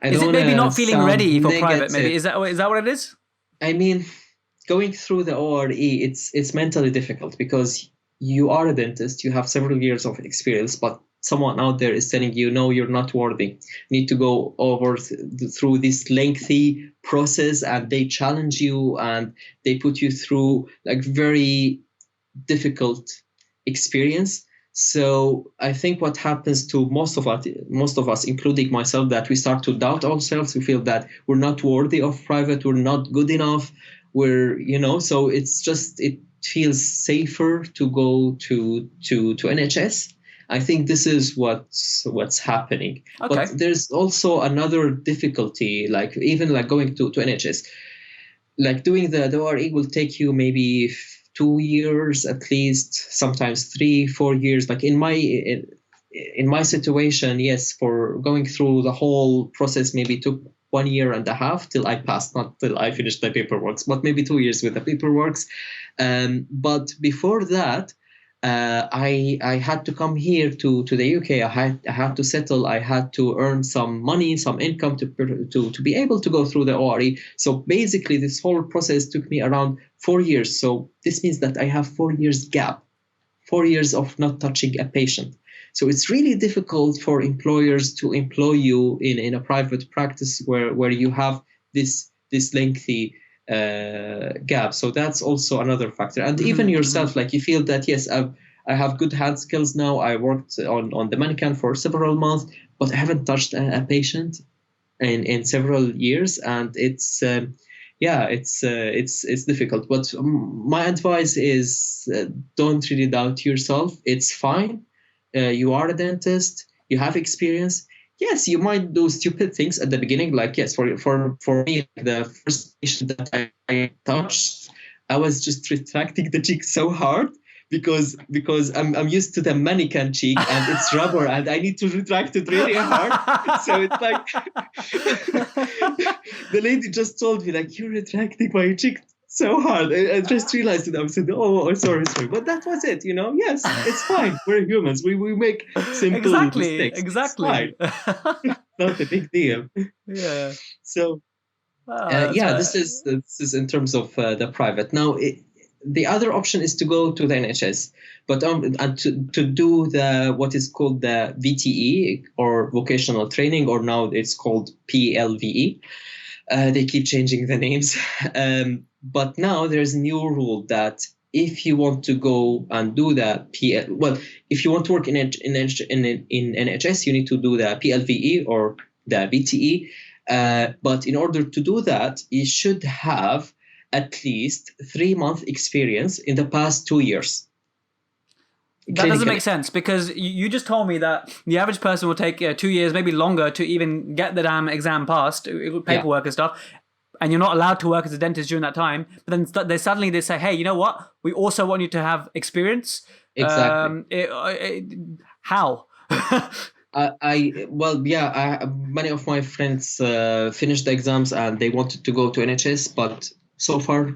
Is don't it want maybe to not feeling sound ready for private? Maybe negative. is that what it is? I mean, going through the ORE, it's mentally difficult because you are a dentist, you have several years of experience, but someone out there is telling you, no, you're not worthy. You need to go over through this lengthy process, and they challenge you and they put you through like very difficult experience. So I think what happens to most of us, including myself, that we start to doubt ourselves. We feel that we're not worthy of private, we're not good enough. So it feels safer to go to NHS. I think this is what's happening. But Okay. there's also another difficulty, like even like going to NHS, like doing the ORE will take you maybe 2 years at least, sometimes 3, 4 years. Like in my situation, yes, for going through the whole process, maybe took 1.5 years till I passed, not till I finished the paperwork, but maybe 2 years with the paperwork. But before that, I had to come here to the UK. I had to settle. I had to earn some money, some income to be able to go through the ORE. So basically, this whole process took me around 4 years. So this means that I have 4 years gap, 4 years of not touching a patient. So it's really difficult for employers to employ you in a private practice where you have this lengthy gap. So that's also another factor. And even yourself, like you feel that, yes, I have good hand skills now. I worked on the mannequin for several months, but I haven't touched a patient in several years. And it's difficult. But my advice is don't really doubt yourself. It's fine. You are a dentist. You have experience. Yes, you might do stupid things at the beginning. Like, yes, for me, the first patient that I touched, I was just retracting the cheek so hard because I'm used to the mannequin cheek and it's rubber and I need to retract it really hard. So it's like the lady just told me, like, you're retracting my cheek so hard. I just realized it. I said, oh, sorry. But that was it, Yes, it's fine. We're humans. We make simple mistakes. Exactly. It's fine. Not a big deal. Yeah. So, this is in terms of the private. Now, the other option is to go to the NHS, but and to do what is called the VTE or vocational training, or now it's called PLVE. They keep changing the names. But now there's a new rule that if you want to go and do the if you want to work in NHS, you need to do the PLVE or the VTE. But in order to do that, you should have at least 3 month experience in the past 2 years. That doesn't make sense, because you just told me that the average person will take 2 years, maybe longer, to even get the damn exam passed, paperwork and stuff. And you're not allowed to work as a dentist during that time. But then they say, hey, you know what? We also want you to have experience. Exactly. How? Many of my friends finished the exams and they wanted to go to NHS, but so far,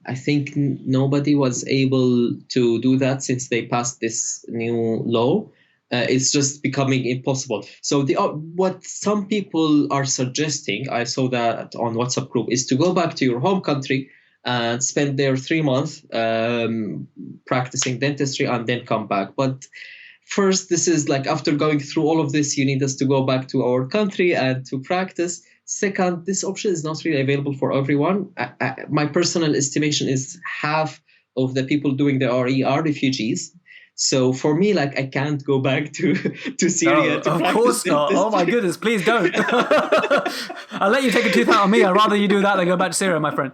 I think nobody was able to do that since they passed this new law. It's just becoming impossible. So what some people are suggesting, I saw that on WhatsApp group, is to go back to your home country and spend there 3 months practicing dentistry and then come back. But first, this is like, after going through all of this, you need us to go back to our country and to practice. Second, this option is not really available for everyone. My personal estimation is half of the people doing the RE are refugees. So for me, like, I can't go back to Syria to practice. Of course not. Oh my goodness, please don't. I'll let you take a tooth out on me. I'd rather you do that than go back to Syria, my friend.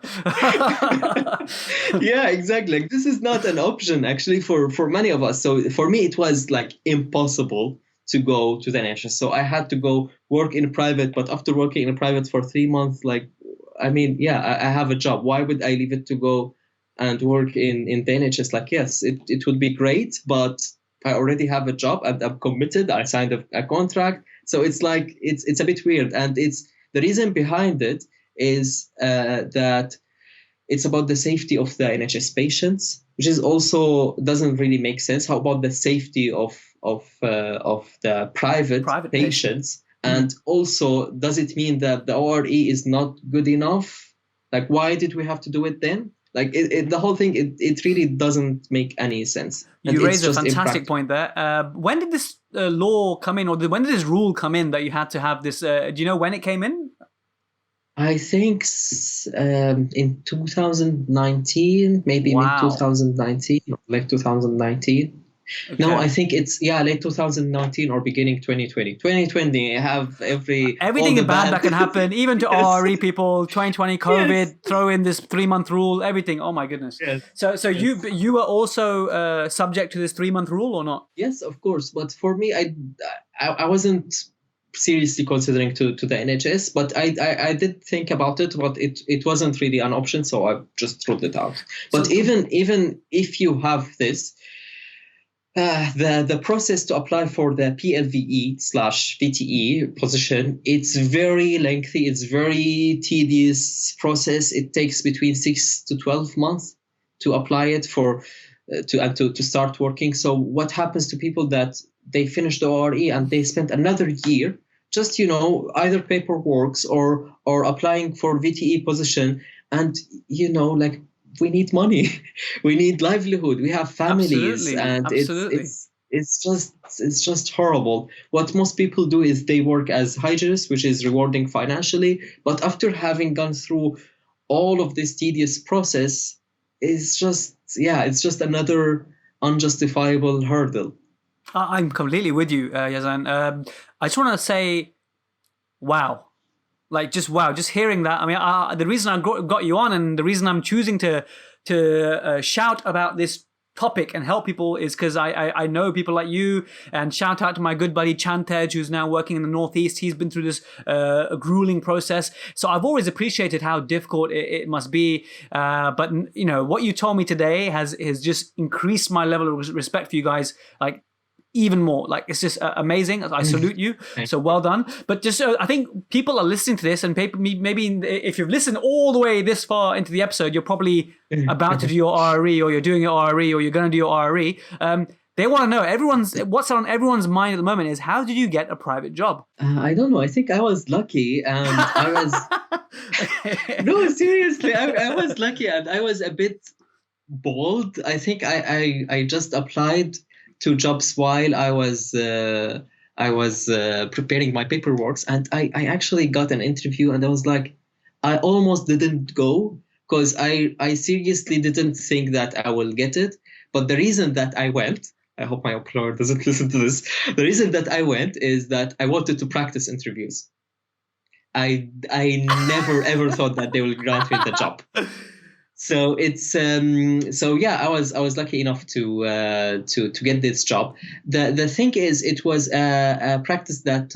Yeah, exactly. Like, this is not an option actually for many of us. So for me, it was like impossible to go to the NHS. So I had to go work in private. But after working in private for 3 months, like, I mean, yeah, I have a job. Why would I leave it to go and work in the NHS? Like, yes, it would be great, but I already have a job and I'm committed. I signed a contract. So it's like, it's a bit weird. And it's the reason behind it is that it's about the safety of the NHS patients, which is also doesn't really make sense. How about the safety of the private patients? And also, does it mean that the ORE is not good enough? Like, why did we have to do it then? Like, the whole thing, it really doesn't make any sense. And you raised a fantastic point there. When did this law come in, or when did this rule come in that you had to have this? Do you know when it came in? I think in 2019, maybe mid 2019, like 2019. Okay. No, I think it's late 2019 or beginning 2020. 2020, have everything bad that can happen, even to RE people. 2020 COVID, throw in this 3-month rule, everything. Oh my goodness. Yes. So you were also subject to this 3-month rule or not? Yes, of course. But for me, I wasn't seriously considering to the NHS, but I did think about it, but it wasn't really an option, so I just ruled it out. But even if you have this, The process to apply for the PLVE/VTE position, it's very lengthy. It's very tedious process. It takes between 6 to 12 months to apply it to start working. So what happens to people that they finish the ORE and they spend another year just either paperwork or applying for VTE position, and like, we need money, we need livelihood, we have families. Absolutely. And Absolutely. it's just horrible. What most people do is they work as hygienists, which is rewarding financially, but after having gone through all of this tedious process, it's just another unjustifiable hurdle. I'm completely with you, Yazan. I just want to say, wow. Like, just wow, just hearing that. I mean, the reason I got you on, and the reason I'm choosing to shout about this topic and help people is because I know people like you. And shout out to my good buddy Chantej, who's now working in the Northeast. He's been through this grueling process. So I've always appreciated how difficult it must be. But what you told me today has just increased my level of respect for you guys. Like, even more. Like, it's just amazing. I salute you. So well done. But just I think people are listening to this, and maybe if you've listened all the way this far into the episode, you're probably about to do your RE, or you're doing your RE, or you're going to do your RE. They want to know, what's on everyone's mind at the moment is, how did you get a private job? I don't know. I think I was lucky, and I was no, seriously, I was lucky, and I was a bit bold. I think I just applied to jobs while I was preparing my paperwork, and I actually got an interview, and I was like, I almost didn't go because I seriously didn't think that I will get it. But the reason that I went, I hope my employer doesn't listen to this, the reason that I went is that I wanted to practice interviews. I never ever thought that they will grant me the job. So it's I was lucky enough to get this job. The thing is, it was a practice that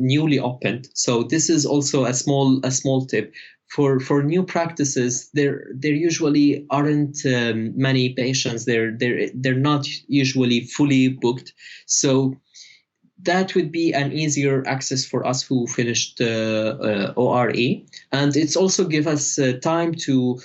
newly opened. So this is also a small tip for new practices. There usually aren't many patients. They're not usually fully booked. So that would be an easier access for us who finished ORE, and it's also give us time to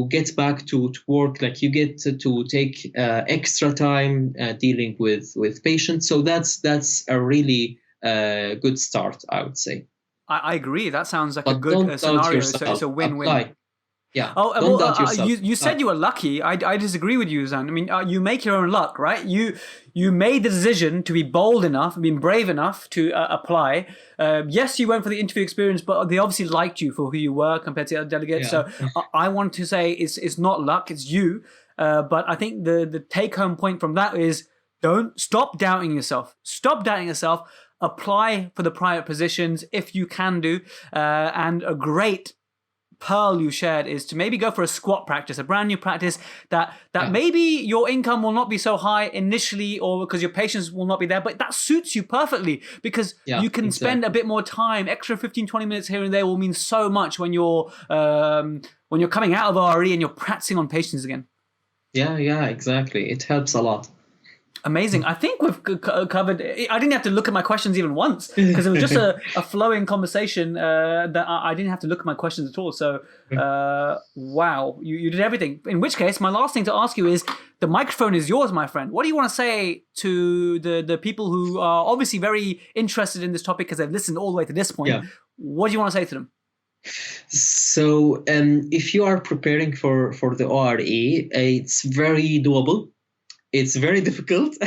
get back to work. Like, you get to take extra time dealing with patients. So that's a really good start, I would say. I agree. That sounds like But a good scenario. So it's a win-win. Apply. Yeah. Don't doubt yourself. You said you were lucky. I disagree with you, Zan. I mean, you make your own luck, right? You made the decision to be bold enough, being brave enough to apply. Yes, you went for the interview experience, but they obviously liked you for who you were compared to the other delegates. Yeah. So I want to say it's not luck, it's you. But I think the take-home point from that is, don't stop doubting yourself. Stop doubting yourself. Apply for the private positions if you can do. And a great pearl you shared is to maybe go for a squat practice, a brand new practice that maybe your income will not be so high initially, or because your patients will not be there, but that suits you perfectly, because you can spend a bit more time. Extra 15-20 minutes here and there will mean so much when you're coming out of RE and you're practicing on patients again. Yeah, exactly. It helps a lot. Amazing. I think we've covered. I didn't have to look at my questions even once, because it was just a flowing conversation that I didn't have to look at my questions at all. So, wow, you did everything. In which case, my last thing to ask you is, the microphone is yours, my friend. What do you want to say to the people who are obviously very interested in this topic because they've listened all the way to this point? Yeah. What do you want to say to them? So, if you are preparing for the ORE, it's very doable. It's very difficult,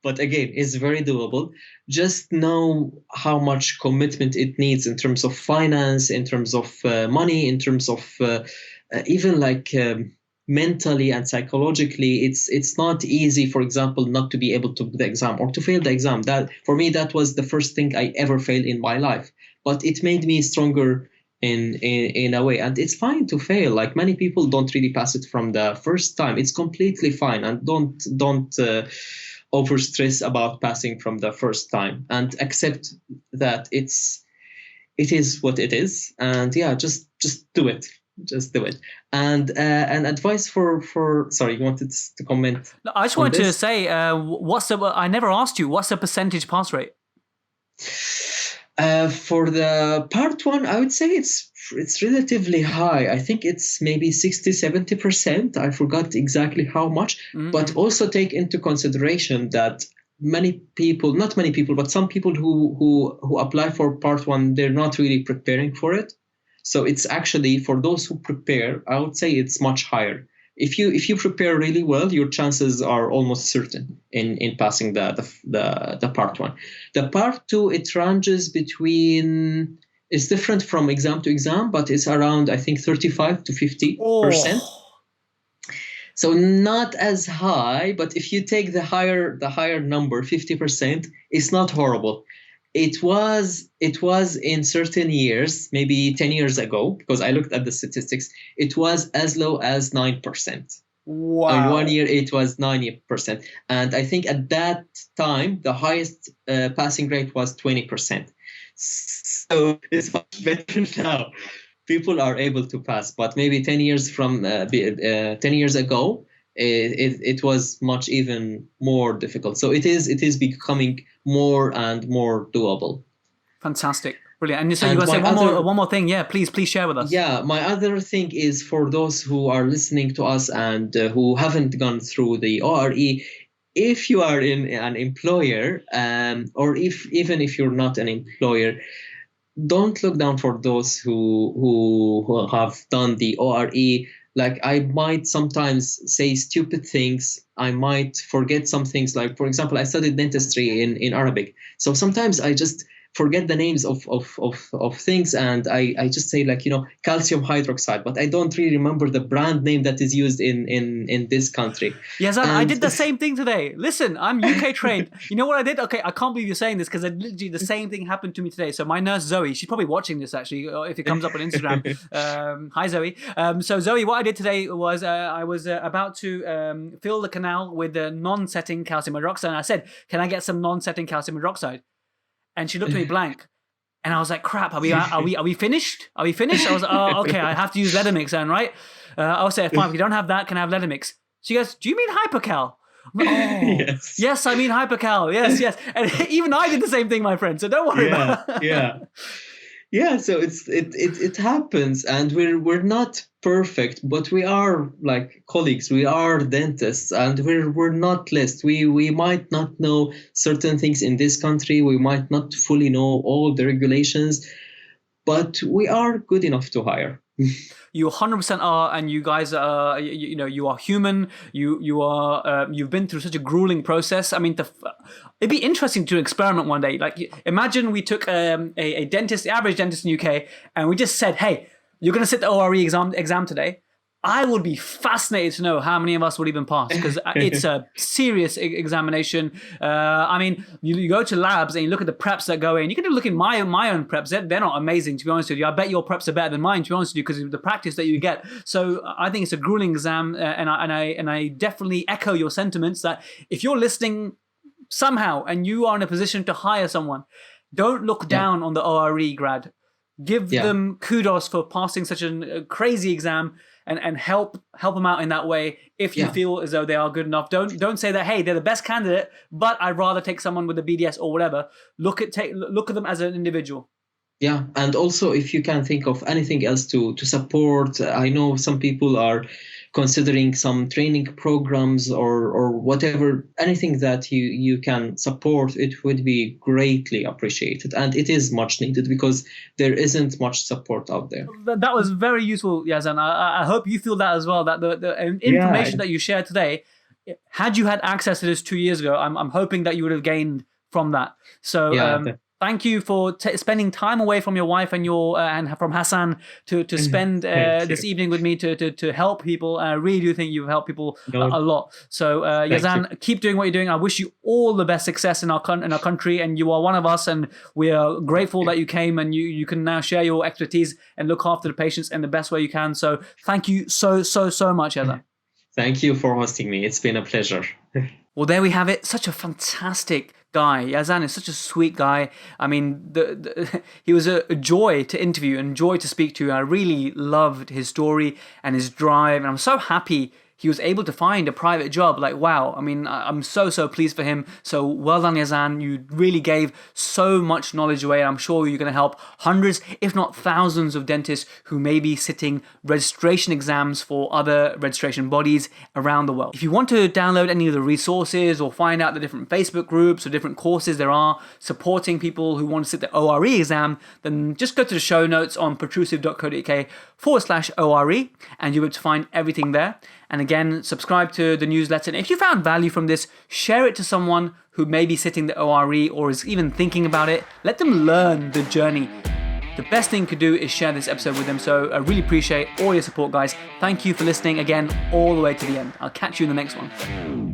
but again, it's very doable. Just know how much commitment it needs in terms of finance, in terms of money, in terms of even like mentally and psychologically. It's not easy, for example, not to be able to do the exam or to fail the exam. That, for me, that was the first thing I ever failed in my life. But it made me stronger in a way, and it's fine to fail. Like, many people don't really pass it from the first time. It's completely fine, and don't over stress about passing from the first time, and accept that it is what it is. And yeah, just do it. Just do it. And an advice for sorry, you wanted to comment? No, I just on wanted to this? say, I never asked you, what's the percentage pass rate? For the part one, I would say it's relatively high. I think it's maybe 60-70%. I forgot exactly how much, but also take into consideration that many people, not many people, but some people who apply for part one, they're not really preparing for it. So it's actually, for those who prepare, I would say it's much higher. If you prepare really well, your chances are almost certain in passing the part one. The part two, it ranges between, it's different from exam to exam, but it's around, I think, 35 to 50%. So not as high, but if you take the higher number, 50%, it's not horrible. It was in certain years, maybe 10 years ago, because I looked at the statistics, it was as low as 9%. Wow. In 1 year, it was 90%. And I think at that time, the highest passing rate was 20%. So it's much better now. People are able to pass, but maybe 10 years from 10 years ago, it was much even more difficult. So it is becoming more and more doable. Fantastic. Brilliant. And so you're going to say one more thing. Yeah, please share with us. Yeah, my other thing is for those who are listening to us and who haven't gone through the ORE, if you are in an employer, or even if you're not an employer, don't look down for those who have done the ORE. Like, I might sometimes say stupid things. I might forget some things. Like, for example, I studied dentistry in Arabic. So sometimes I just forget the names of things, and I just say, like, calcium hydroxide, but I don't really remember the brand name that is used in this country. Yazan, I did the same thing today. Listen, I'm UK trained. You know what I did? Okay, I can't believe you're saying this, because literally the same thing happened to me today. So my nurse Zoe, she's probably watching this actually, if it comes up on Instagram. Hi Zoe. So Zoe, what I did today was I was about to fill the canal with the non-setting calcium hydroxide, and I said, "Can I get some non-setting calcium hydroxide?" And she looked at me blank, and I was like, "Crap, are we finished? Are we finished?" I was like, "Oh, okay, I have to use Ledamix then, right?" I'll say, "Fine, if you don't have that, can I have Ledamix?" She goes, "Do you mean Hypercal?" I'm like, "Oh, yes, I mean Hypercal. Yes." And even I did the same thing, my friend. So don't worry about it. Yeah, so it happens, and we're not perfect, but we are like colleagues. We are dentists, and we're not less. We might not know certain things in this country. We might not fully know all the regulations, but we are good enough to hire. You 100% are, and you guys are. You are human. You are. You've been through such a grueling process. I mean, it'd be interesting to experiment one day. Like, imagine we took a dentist, the average dentist in the UK, and we just said, "Hey, you're going to sit the ORE exam today." I would be fascinated to know how many of us would even pass, because it's a serious examination. I mean, you go to labs and you look at the preps that go in. You can even look at my own preps. They're not amazing, to be honest with you. I bet your preps are better than mine, to be honest with you, because of the practice that you get. So I think it's a grueling exam, and I definitely echo your sentiments that if you're listening somehow and you are in a position to hire someone, don't look down on the ORE grad. Give them kudos for passing such a crazy exam, and help them out in that way if you feel as though they are good enough. Don't say that, hey, they're the best candidate, but I'd rather take someone with a BDS or whatever. Look at them as an individual. Yeah, and also if you can think of anything else to support. I know some people are considering some training programs or whatever, anything that you can support, it would be greatly appreciated. And it is much needed, because there isn't much support out there. That was very useful, Yazan. I hope you feel that as well, that the information that you shared today, had you had access to this 2 years ago, I'm hoping that you would have gained from that. So thank you for spending time away from your wife and and from Hassan to spend this evening with me to help people. I really do think you've helped people a lot. So Yazan, keep doing what you're doing. I wish you all the best success in our country, and you are one of us, and we are grateful that you came, and you can now share your expertise and look after the patients in the best way you can. So thank you so much, Yazan. Thank you for hosting me. It's been a pleasure. Well, there we have it. Such a fantastic guy. Yazan is such a sweet guy. I mean, he was a joy to interview and joy to speak to. I really loved his story and his drive, and I'm so happy he was able to find a private job. Like, wow. I mean, I'm so pleased for him. So well done, Yazan. You really gave so much knowledge away. I'm sure you're going to help hundreds, if not thousands of dentists who may be sitting registration exams for other registration bodies around the world. If you want to download any of the resources or find out the different Facebook groups or different courses there are supporting people who want to sit the ORE exam, then just go to the show notes on protrusive.co.uk/ORE and you'll be able to find everything there. And again, subscribe to the newsletter. And if you found value from this, share it to someone who may be sitting the ORE or is even thinking about it. Let them learn the journey. The best thing you could do is share this episode with them. So I really appreciate all your support, guys. Thank you for listening again all the way to the end. I'll catch you in the next one.